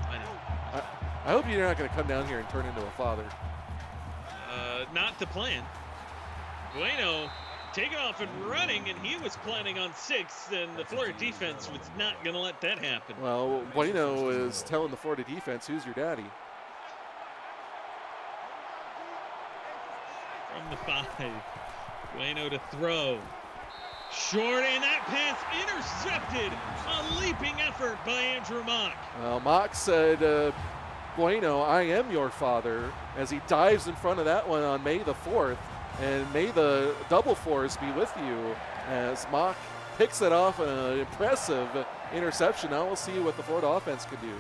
I know. I hope you're not going to come down here and turn into a father. Not the plan. Bueno taking off and running, and he was planning on 6, and the Florida defense was not going to let that happen. Well, Bueno is telling the Florida defense, who's your daddy? From the 5. Bueno to throw. Short, and that pass intercepted. A leaping effort by Andrew Mock. Well, Mock said, Bueno, I am your father, as he dives in front of that one on May the 4th. And may the double fours be with you, as Mock picks it off an impressive interception. Now we'll see what the Florida offense can do. Going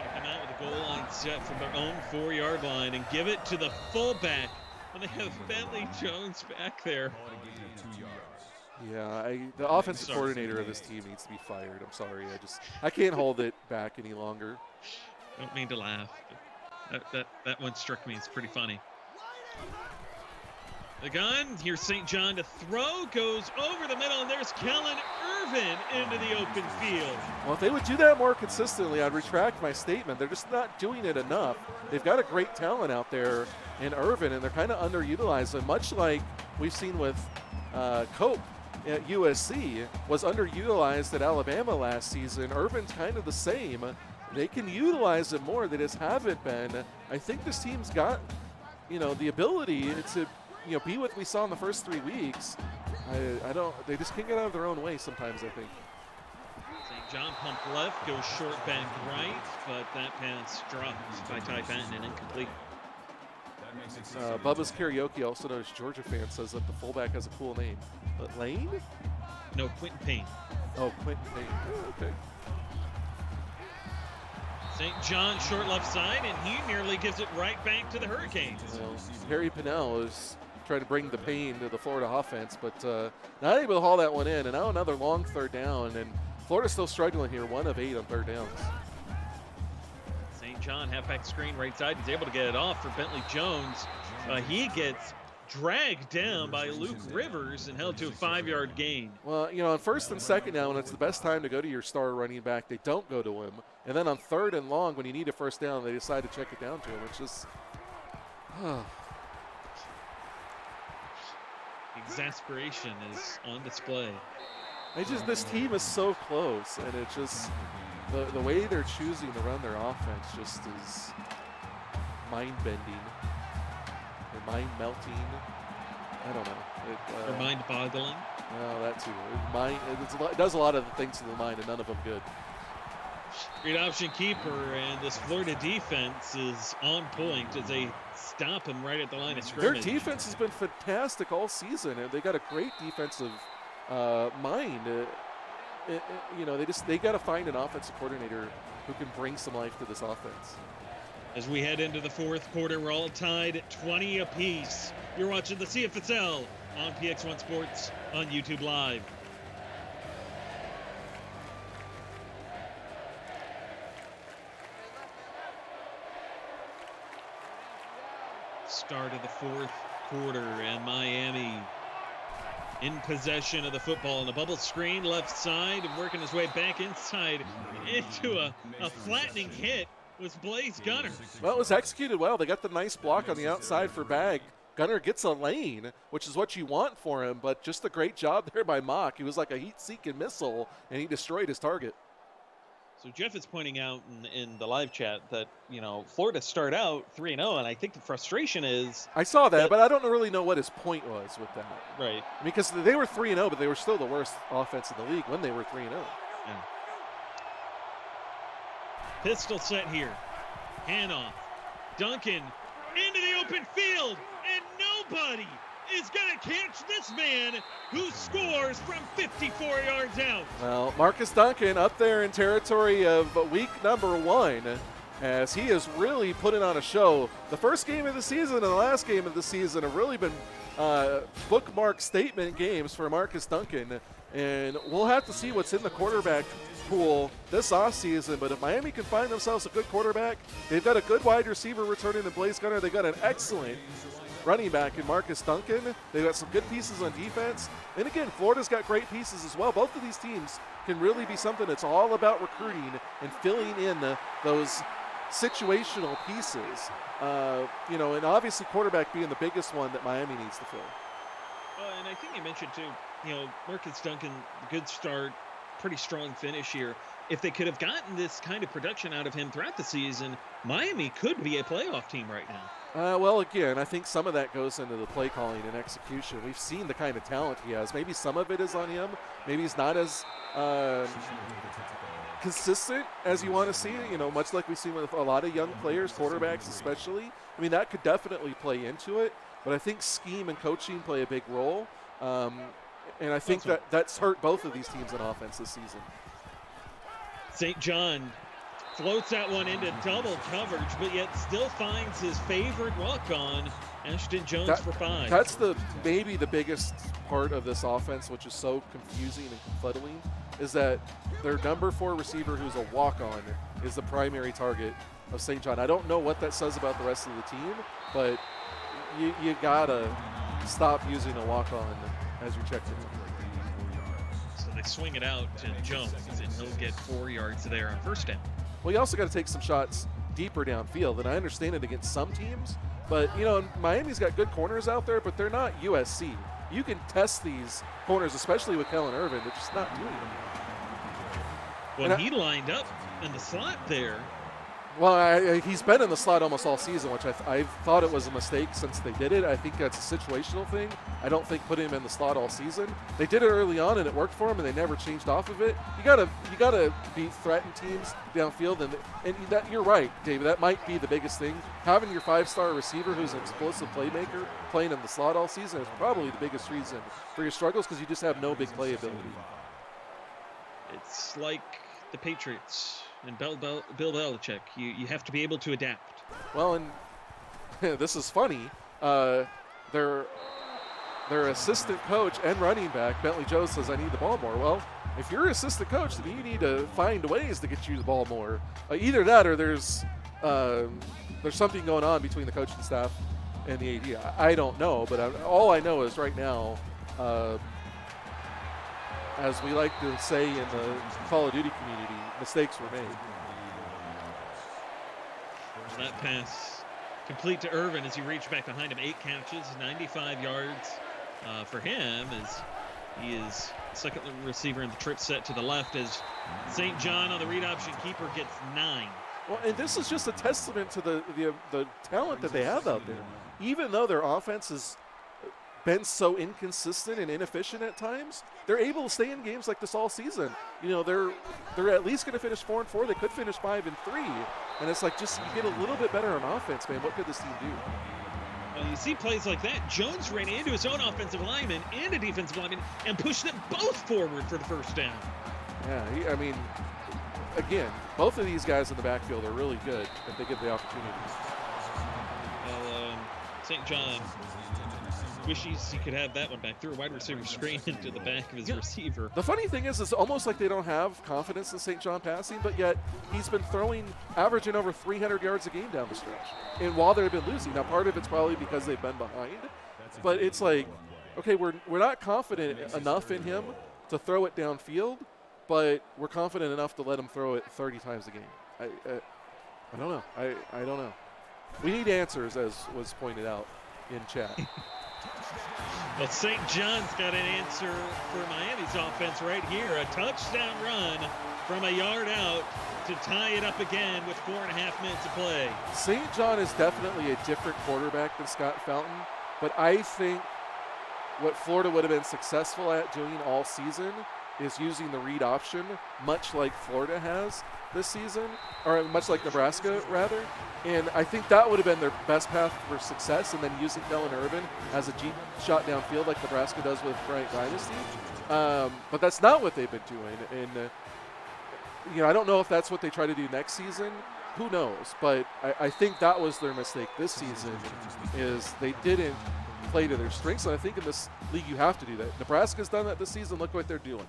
to come out with a goal line set from their own 4-yard line and give it to the fullback. And they have Bentley Jones back there. Yeah, the offensive coordinator of this team needs to be fired. I'm sorry. I can't hold it back any longer. Don't mean to laugh, but that one struck me as pretty funny. The gun, here's St. John to throw, goes over the middle, and there's Kellen Irvin into the open field. Well, if they would do that more consistently, I'd retract my statement. They're just not doing it enough. They've got a great talent out there in Irvin, and they're kind of underutilized. And much like we've seen with Cope at USC, was underutilized at Alabama last season. Irvin's kind of the same. They can utilize it more. They just haven't been. I think this team's got, the ability to, be what we saw in the first 3 weeks. They just can't get out of their own way sometimes, I think. St. John pump left, goes short back right, but that pass dropped by Ty Patton and incomplete. Bubba's Karaoke, also known as Georgia fan, says that the fullback has a cool name. Lane? No, Quentin Payne. Oh, Quentin Payne. Oh, okay. St. John short left side, and he nearly gives it right back to the Hurricanes. Well, Harry Pinnell is trying to bring the pain to the Florida offense, but not able to haul that one in. And now another long third down, and Florida's still struggling here, 1 of 8 on third downs. St. John, halfback screen right side. He's able to get it off for Bentley Jones. He gets dragged down by Luke Rivers and held to a 5-yard gain. Well, on first and second down, when it's the best time to go to your star running back, they don't go to him. And then on third and long, when you need a first down, they decide to check it down to him. It's just, exasperation is on display. This team is so close, and it's just the way they're choosing to run their offense just is mind-bending or mind-melting. I don't know. Or mind-boggling. No, that too. It does a lot of things to the mind, and none of them good. Great option keeper, and this Florida defense is on point as they stop him right at the line of scrimmage. Their defense has been fantastic all season, and they got a great defensive mind. They got to find an offensive coordinator who can bring some life to this offense. As we head into the fourth quarter, we're all tied at 20 apiece. You're watching the Cfsl on PX1 Sports on YouTube Live. Start of the fourth quarter, and Miami in possession of the football on the bubble screen left side and working his way back inside into a flattening hit was Blaze Gunner. Well, it was executed well. They got the nice block on the outside for Bag. Gunner gets a lane, which is what you want for him, but just a great job there by Mock. He was like a heat-seeking missile, and he destroyed his target. So Jeff is pointing out in the live chat that, Florida start out 3-0, and I think the frustration is... I saw that, but I don't really know what his point was with that. Right. Because they were 3-0, but they were still the worst offense in the league when they were 3-0. Yeah. Pistol set here. Handoff. Duncan into the open field, and nobody is going to catch this man who scores from 54 yards out. Well, Marcus Duncan up there in territory of week number 1, as he has really put it on a show. The first game of the season and the last game of the season have really been bookmark statement games for Marcus Duncan, and we'll have to see what's in the quarterback pool this offseason. But if Miami can find themselves a good quarterback, they've got a good wide receiver returning in Blaze Gunner. They've got an excellent running back in Marcus Duncan. They've got some good pieces on defense. And again, Florida's got great pieces as well. Both of these teams can really be something that's all about recruiting and filling in those situational pieces. And obviously quarterback being the biggest one that Miami needs to fill. And I think you mentioned too, Marcus Duncan, good start, pretty strong finish here. if they could have gotten this kind of production out of him throughout the season, Miami could be a playoff team right now. Well, again, I think some of that goes into the play calling and execution. We've seen the kind of talent he has. Maybe some of it is on him. Maybe he's not as consistent as you want to see, much like we've seen with a lot of young players, quarterbacks especially. I mean, that could definitely play into it, but I think scheme and coaching play a big role. And I think that's hurt both of these teams in offense this season. St. John floats that one into double coverage, but yet still finds his favorite walk-on, Ashton Jones, for 5. That's maybe the biggest part of this offense, which is so confusing and confuddling, is that their number 4 receiver, who's a walk-on, is the primary target of St. John. I don't know what that says about the rest of the team, but you gotta stop using a walk-on as your check-in. So they swing it out to Jones, and he'll get 4 yards there on first down. Well, you also got to take some shots deeper downfield, and I understand it against some teams, but, Miami's got good corners out there, but they're not USC. You can test these corners, especially with Kellen Irvin. They're just not doing it. Well, he lined up in the slot there. Well, he's been in the slot almost all season, which I thought it was a mistake since they did it. I think that's a situational thing. I don't think putting him in the slot all season. They did it early on, and it worked for them, and they never changed off of it. You gotta beat threatened teams downfield, and that, you're right, David. That might be the biggest thing. Having your 5-star receiver who's an explosive playmaker playing in the slot all season is probably the biggest reason for your struggles, because you just have no big play ability. It's like the Patriots and Bill Belichick. You have to be able to adapt. Well, and this is funny. Their assistant coach and running back, Bentley Joe, says, I need the ball more. Well, if you're an assistant coach, then you need to find ways to get you the ball more. Either that or there's something going on between the coaching staff and the AD. I don't know, but all I know is right now, as we like to say in the Call of Duty community, mistakes were made. That pass complete to Irvin as he reached back behind him. 8 catches, 95 yards for him, as he is second receiver in the trip set to the left, as St. John on the read option keeper gets 9. Well, and this is just a testament to the talent that they have out there. Even though their offense has been so inconsistent and inefficient at times, they're able to stay in games like this all season. They're at least going to finish 4-4. They could finish 5-3, and it's like, just you get a little bit better on offense, man. What could this team do? Well, you see plays like that. Jones ran into his own offensive lineman and a defensive lineman and pushed them both forward for the first down. Yeah, again, both of these guys in the backfield are really good if they get the opportunity. Well, St. John wishes he could have that one back. Threw a wide receiver screen into the back of his receiver. The funny thing is, it's almost like they don't have confidence in St. John passing, but yet he's been averaging over 300 yards a game down the stretch. And while they've been losing, now part of it's probably because they've been behind, but it's like, okay, we're not confident enough in him to throw it downfield, but we're confident enough to let him throw it 30 times a game. I don't know. I don't know. We need answers, as was pointed out in chat. Well, St. John's got an answer for Miami's offense right here. A touchdown run from a yard out to tie it up again with 4.5 minutes of play. St. John is definitely a different quarterback than Scott Fountain, but I think what Florida would have been successful at doing all season is using the read option, much like Florida has this season, or much like Nebraska, rather. And I think that would have been their best path for success, and then using Kellen Irvin as a deep shot downfield like Nebraska does with Bryant Dynasty. But that's not what they've been doing. And, I don't know if that's what they try to do next season. Who knows? But I think that was their mistake this season, is they didn't play to their strengths. And I think in this league you have to do that. Nebraska's done that this season. Look what they're doing.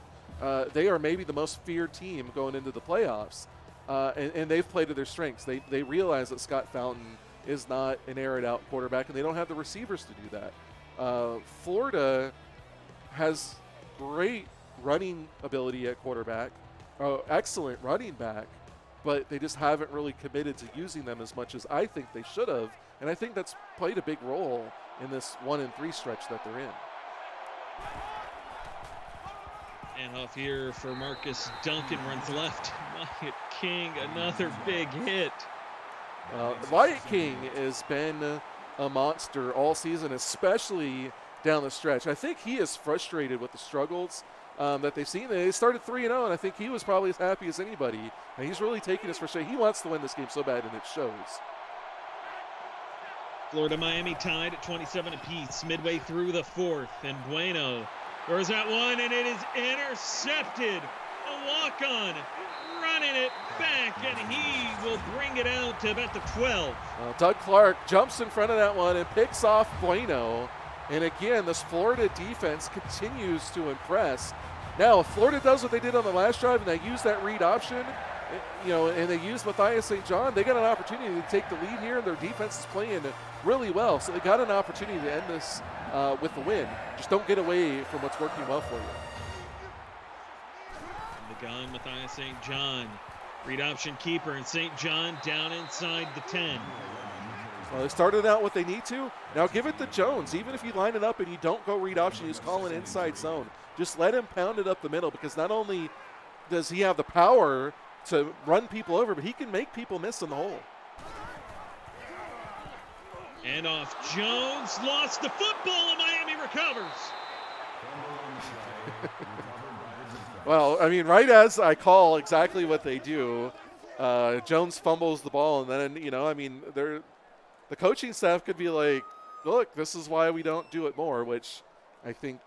They are maybe the most feared team going into the playoffs. And they've played to their strengths. They realize that Scott Fountain is not an air-it-out quarterback, and they don't have the receivers to do that. Florida has great running ability at quarterback, excellent running back, but they just haven't really committed to using them as much as I think they should have, and I think that's played a big role in this 1-3 stretch that they're in. And off here for Marcus Duncan, runs left. Wyatt King, another big hit. Wyatt King has been a monster all season, especially down the stretch. I think he is frustrated with the struggles that they've seen. They started 3-0, and I think he was probably as happy as anybody. And he's really taking his frustration. He wants to win this game so bad, and it shows. Florida-Miami tied at 27 apiece, midway through the fourth. And Bueno throws that one, and it is intercepted. A walk-on, running it back, and he will bring it out to about the 12. Doug Clark jumps in front of that one and picks off Bueno. And again, this Florida defense continues to impress. Now, if Florida does what they did on the last drive and they use that read option, and they use Matthias St. John, they got an opportunity to take the lead here, and their defense is playing really well. So they got an opportunity to end this with the win. Just don't get away from what's working well for you. The gun, Matthias St. John. Read option keeper, and St. John down inside the 10. Well, they started out what they need to. Now give it to Jones. Even if you line it up and you don't go read option, you just call an inside zone. Just let him pound it up the middle, because not only does he have the power to run people over, but he can make people miss in the hole. And off Jones, lost the football, and Miami recovers. Well, I mean, right as I call exactly what they do, Jones fumbles the ball, and then, the coaching staff could be like, look, this is why we don't do it more, which I think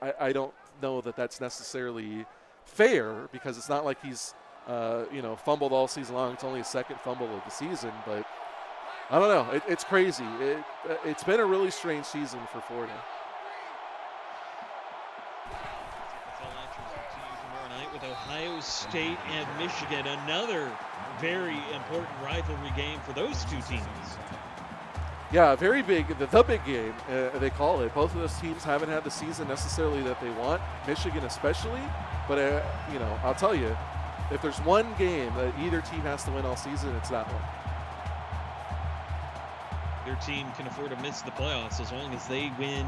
I don't know that that's necessarily fair, because it's not like he's, fumbled all season long. It's only his second fumble of the season, but I don't know. It's crazy. It's been a really strange season for Florida. Tomorrow night with Ohio State and Michigan, another very important rivalry game for those two teams. Yeah, very big, the big game, they call it. Both of those teams haven't had the season necessarily that they want, Michigan especially. But, I'll tell you, if there's one game that either team has to win all season, it's that one. Their team can afford to miss the playoffs as long as they win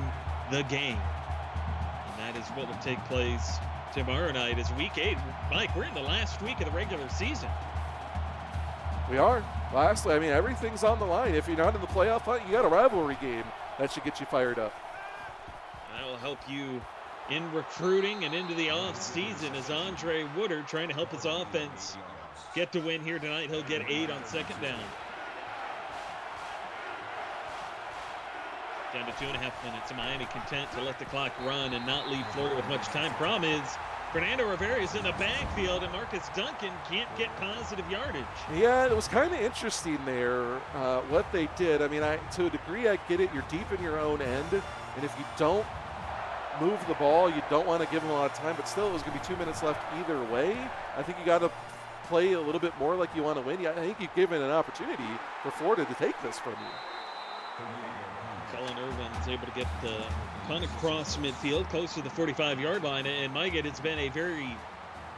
the game. And that is what will take place tomorrow night as Week 8. Mike, we're in the last week of the regular season. We are. Lastly, everything's on the line. If you're not in the playoff hunt, you got a rivalry game that should get you fired up. That will help you in recruiting and into the off-season as Andre Woodard trying to help his offense get to win here tonight. He'll get 8 on second down. Down to 2.5 minutes. Miami content to let the clock run and not leave Florida with much time. Problem is, Fernando Rivera is in the backfield, and Marcus Duncan can't get positive yardage. Yeah, it was kind of interesting there what they did. To a degree, I get it. You're deep in your own end, and if you don't move the ball, you don't want to give them a lot of time, but still, it was going to be 2 minutes left either way. I think you got to play a little bit more like you want to win. I think you've given an opportunity for Florida to take this from you. Cullen Irvin's able to get the punt across midfield, close to the 45-yard line. And Mike, it's been a very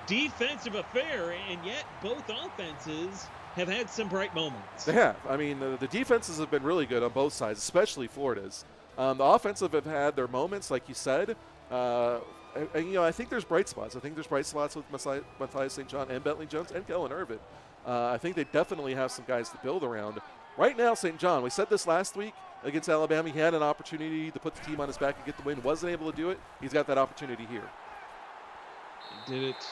defensive affair, and yet both offenses have had some bright moments. They have. The defenses have been really good on both sides, especially Florida's. The offensive have had their moments, like you said. I think there's bright spots. I think there's bright spots with Matthias St. John and Bentley Jones and Kellen Irvin. I think they definitely have some guys to build around. Right now, St. John, we said this last week against Alabama. He had an opportunity to put the team on his back and get the win. Wasn't able to do it. He's got that opportunity here. He did it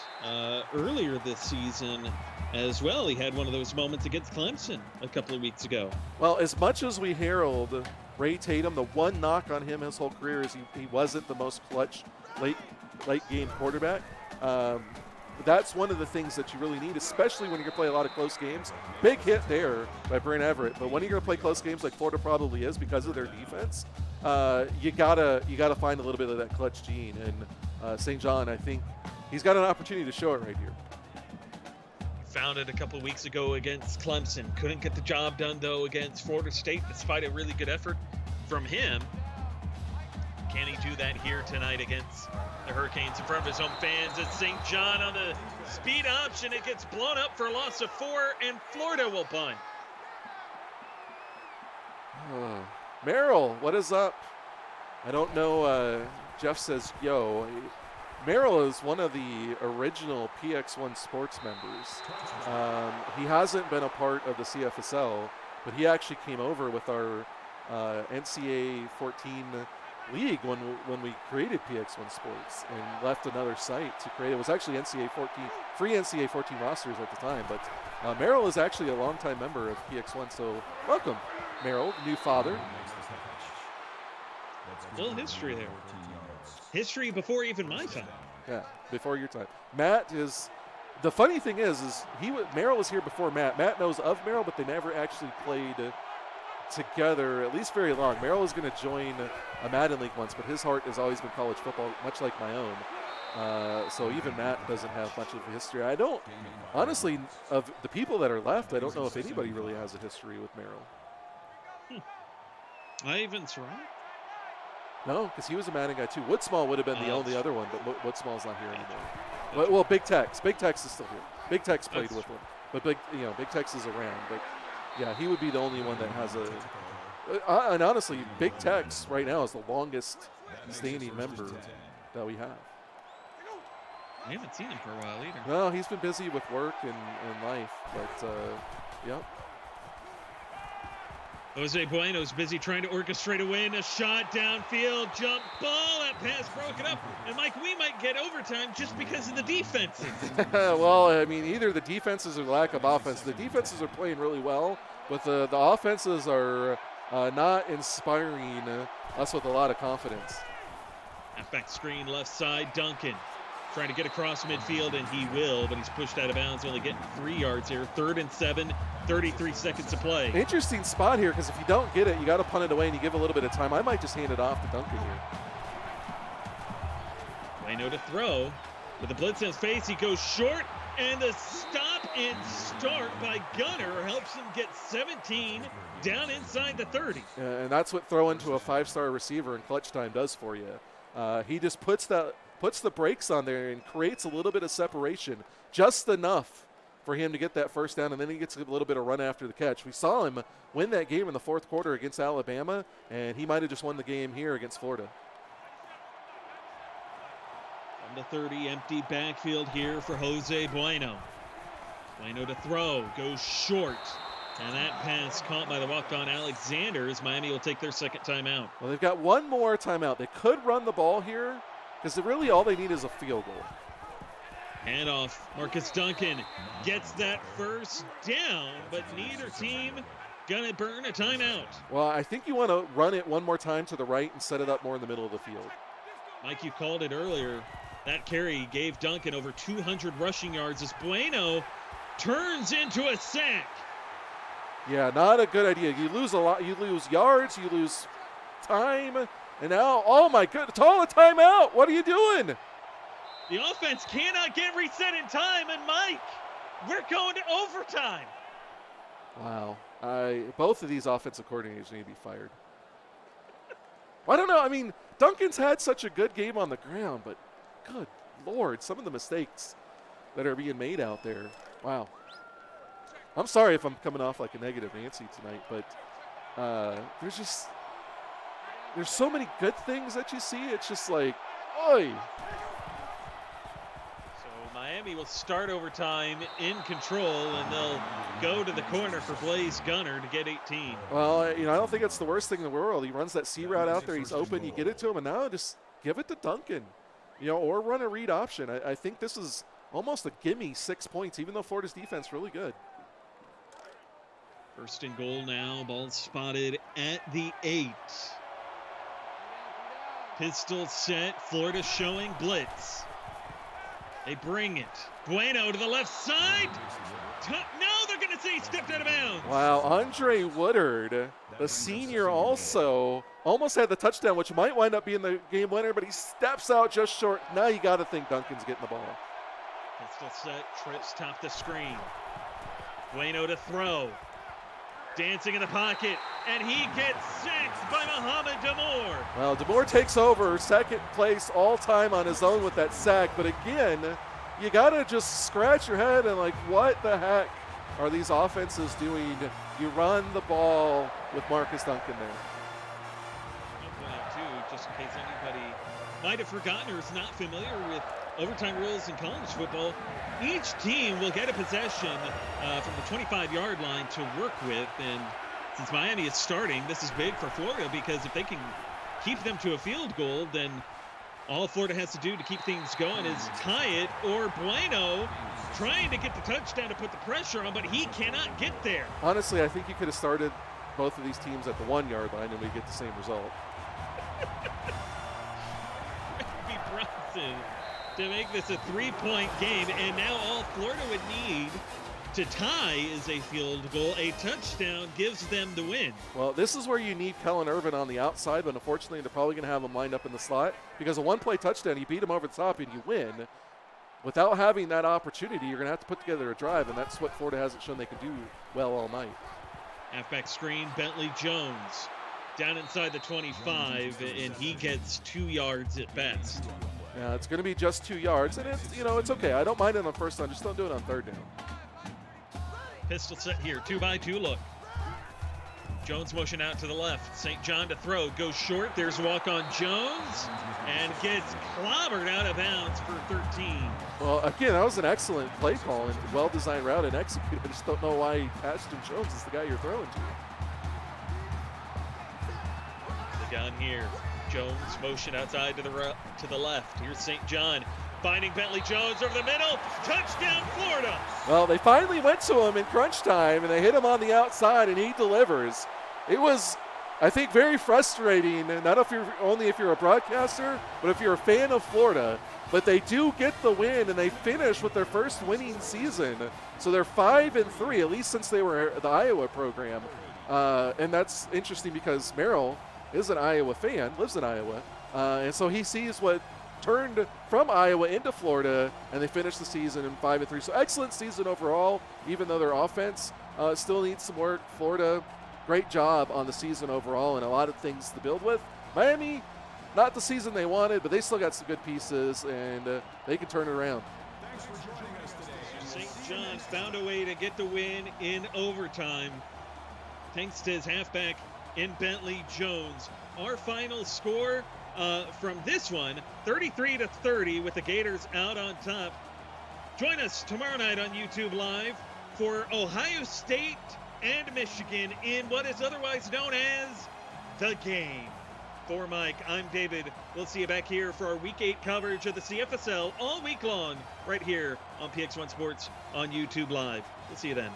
earlier this season as well. He had one of those moments against Clemson a couple of weeks ago. Well, as much as we herald Ray Tatum, the one knock on him his whole career is he wasn't the most clutch late game quarterback. That's one of the things that you really need, especially when you're going to play a lot of close games. Big hit there by Brent Everett, but when you're going to play close games like Florida probably is because of their defense, you gotta find a little bit of that clutch gene. And St. John, I think he's got an opportunity to show it right here. Found it a couple weeks ago against Clemson. Couldn't get the job done, though, against Florida State, despite a really good effort from him. Can he do that here tonight against the Hurricanes in front of his home fans? It's St. John on the speed option. It gets blown up for a loss of 4, and Florida will punt. Merrill, what is up? I don't know. Jeff says, yo. Merrill is one of the original PX1 sports members. He hasn't been a part of the Cfsl, but he actually came over with our NCAA 14 league when we created PX1 Sports and left another site to create. It was actually NCAA 14, free NCAA 14 rosters at the time, but Merrill is actually a longtime member of PX1, so welcome, Merrill, new father. Little history there. History before even my time. Yeah, before your time. Matt is, the funny thing is Merrill was here before Matt. Matt knows of Merrill, but they never actually played together, at least very long. Merrill is going to join a Madden League once, but his heart has always been college football, much like my own. So even Matt doesn't have much of a history. I don't, honestly, of the people that are left, I don't know if anybody really has a history with Merrill. Ivan's right. No, because he was a Madden guy too. Woodsmall would have been the only other one, but Woodsmall's not here anymore. Well, Big Tex. Big Tex is still here. Big Tex played with him, but Big Tex is around. But yeah, he would be the only one that has a. And honestly, Big Tex right now is the longest standing member that we have. I haven't seen him for a while either. No, he's been busy with work and life, but yeah. Jose Bueno's busy trying to orchestrate a win. A shot downfield, jump ball. That pass broken up. And, Mike, we might get overtime just because of the defenses. Well, I mean, either the defenses or the lack of offense. The defenses are playing really well, but the offenses are not inspiring us with a lot of confidence. Halfback screen, left side, Duncan. Trying to get across midfield, and he will, but he's pushed out of bounds, only getting 3 yards here. 3rd and 7, 33 seconds to play. Interesting spot here, because if you don't get it, you got to punt it away, and you give a little bit of time. I might just hand it off to Duncan here. Bueno to throw. With the blitz in his face, he goes short, and the stop and start by Gunner helps him get 17 down inside the 30. And that's what throwing to a 5-star receiver in clutch time does for you. He just puts the brakes on there and creates a little bit of separation, just enough for him to get that first down, and then he gets a little bit of run after the catch. We saw him win that game in the 4th quarter against Alabama, and he might have just won the game here against Florida. On the 30, empty backfield here for Jose Bueno. Bueno to throw, goes short. And that pass caught by the walk-on Alexander as Miami will take their 2nd timeout. Well, they've got one more timeout. They could run the ball here, because really all they need is a field goal. Handoff. Marcus Duncan gets that first down, but neither team gonna burn a timeout. Well, I think you want to run it one more time to the right and set it up more in the middle of the field. Mike, you called it earlier. That carry gave Duncan over 200 rushing yards as Bueno turns into a sack. Yeah, not a good idea. You lose a lot. You lose yards. You lose time. And now, oh my goodness, call a timeout. What are you doing? The offense cannot get reset in time, and Mike, we're going to overtime. Wow. Both of these offensive coordinators need to be fired. I don't know. I mean, Duncan's had such a good game on the ground, but good Lord, some of the mistakes that are being made out there. Wow. I'm sorry if I'm coming off like a negative Nancy tonight, but there's so many good things that you see. It's just like, oy. So Miami will start overtime in control, and they'll go to the corner for Blaze Gunner to get 18. Well, I don't think it's the worst thing in the world. He runs that C route out there. He's open. You get it to him, and now just give it to Duncan, or run a read option. I think this is almost a gimme 6 points, even though Florida's defense really good. 1st and goal now. Ball spotted at the 8. Pistol set. Florida showing blitz. They bring it. Bueno to the left side. No, they're going to say he stepped out of bounds. Wow, Andre Woodard, the senior, also almost had the touchdown, which might wind up being the game winner, but he steps out just short. Now you got to think Duncan's getting the ball. Pistol set. Trips top the screen. Bueno to throw. Dancing in the pocket, and he gets sacked by Mohamed Damour. Well, Damour takes over 2nd place all time on his own with that sack, but again, you got to just scratch your head and like, what the heck are these offenses doing? You run the ball with Marcus Duncan there. I'll point out too, just in case anybody might have forgotten or is not familiar with overtime rules in college football, each team will get a possession from the 25-yard line to work with. And since Miami is starting, this is big for Florida because if they can keep them to a field goal, then all Florida has to do to keep things going is tie it, or Bueno trying to get the touchdown to put the pressure on, but he cannot get there. Honestly, I think you could have started both of these teams at the 1-yard line and we get the same result. Randy Bronson to make this a 3-point game, and now all Florida would need to tie is a field goal. A touchdown gives them the win. Well, this is where you need Kellen Irvin on the outside, but unfortunately they're probably going to have him lined up in the slot because a one-play touchdown, you beat him over the top and you win. Without having that opportunity, you're going to have to put together a drive, and that's what Florida hasn't shown they can do well all night. Halfback screen, Bentley Jones down inside the 25, and he gets 2 yards at best. Yeah, it's going to be just 2 yards, and it's, it's okay. I don't mind it on first down. Just don't do it on third down. Pistol set here, 2-by-2 look. Jones motion out to the left. St. John to throw, goes short. There's walk-on Jones, and gets clobbered out of bounds for 13. Well, again, that was an excellent play call and well-designed route and executed. I just don't know why Ashton Jones is the guy you're throwing to. The gun here. Jones motion outside to the left. Here's St. John finding Bentley Jones over the middle. Touchdown, Florida. Well, they finally went to him in crunch time, and they hit him on the outside, and he delivers. It was, I think, very frustrating, not only if you're a broadcaster, but if you're a fan of Florida. But they do get the win, and they finish with their first winning season. So they're 5-3, at least since they were the Iowa program. And that's interesting because Merrill is an Iowa fan, lives in Iowa. And so he sees what turned from Iowa into Florida, and they finished the season in 5-3. So excellent season overall, even though their offense still needs some work. Florida, great job on the season overall and a lot of things to build with. Miami, not the season they wanted, but they still got some good pieces, and they can turn it around. St. John found a way to get the win in overtime, thanks to his halfback in Bentley Jones. Our final score from this one, 33-30, with the Gators out on top. Join us tomorrow night on YouTube Live for Ohio State and Michigan in what is otherwise known as The Game. For Mike, I'm David. We'll see you back here for our Week 8 coverage of the CFSL all week long, right here on PX1 Sports on YouTube Live. We'll see you then.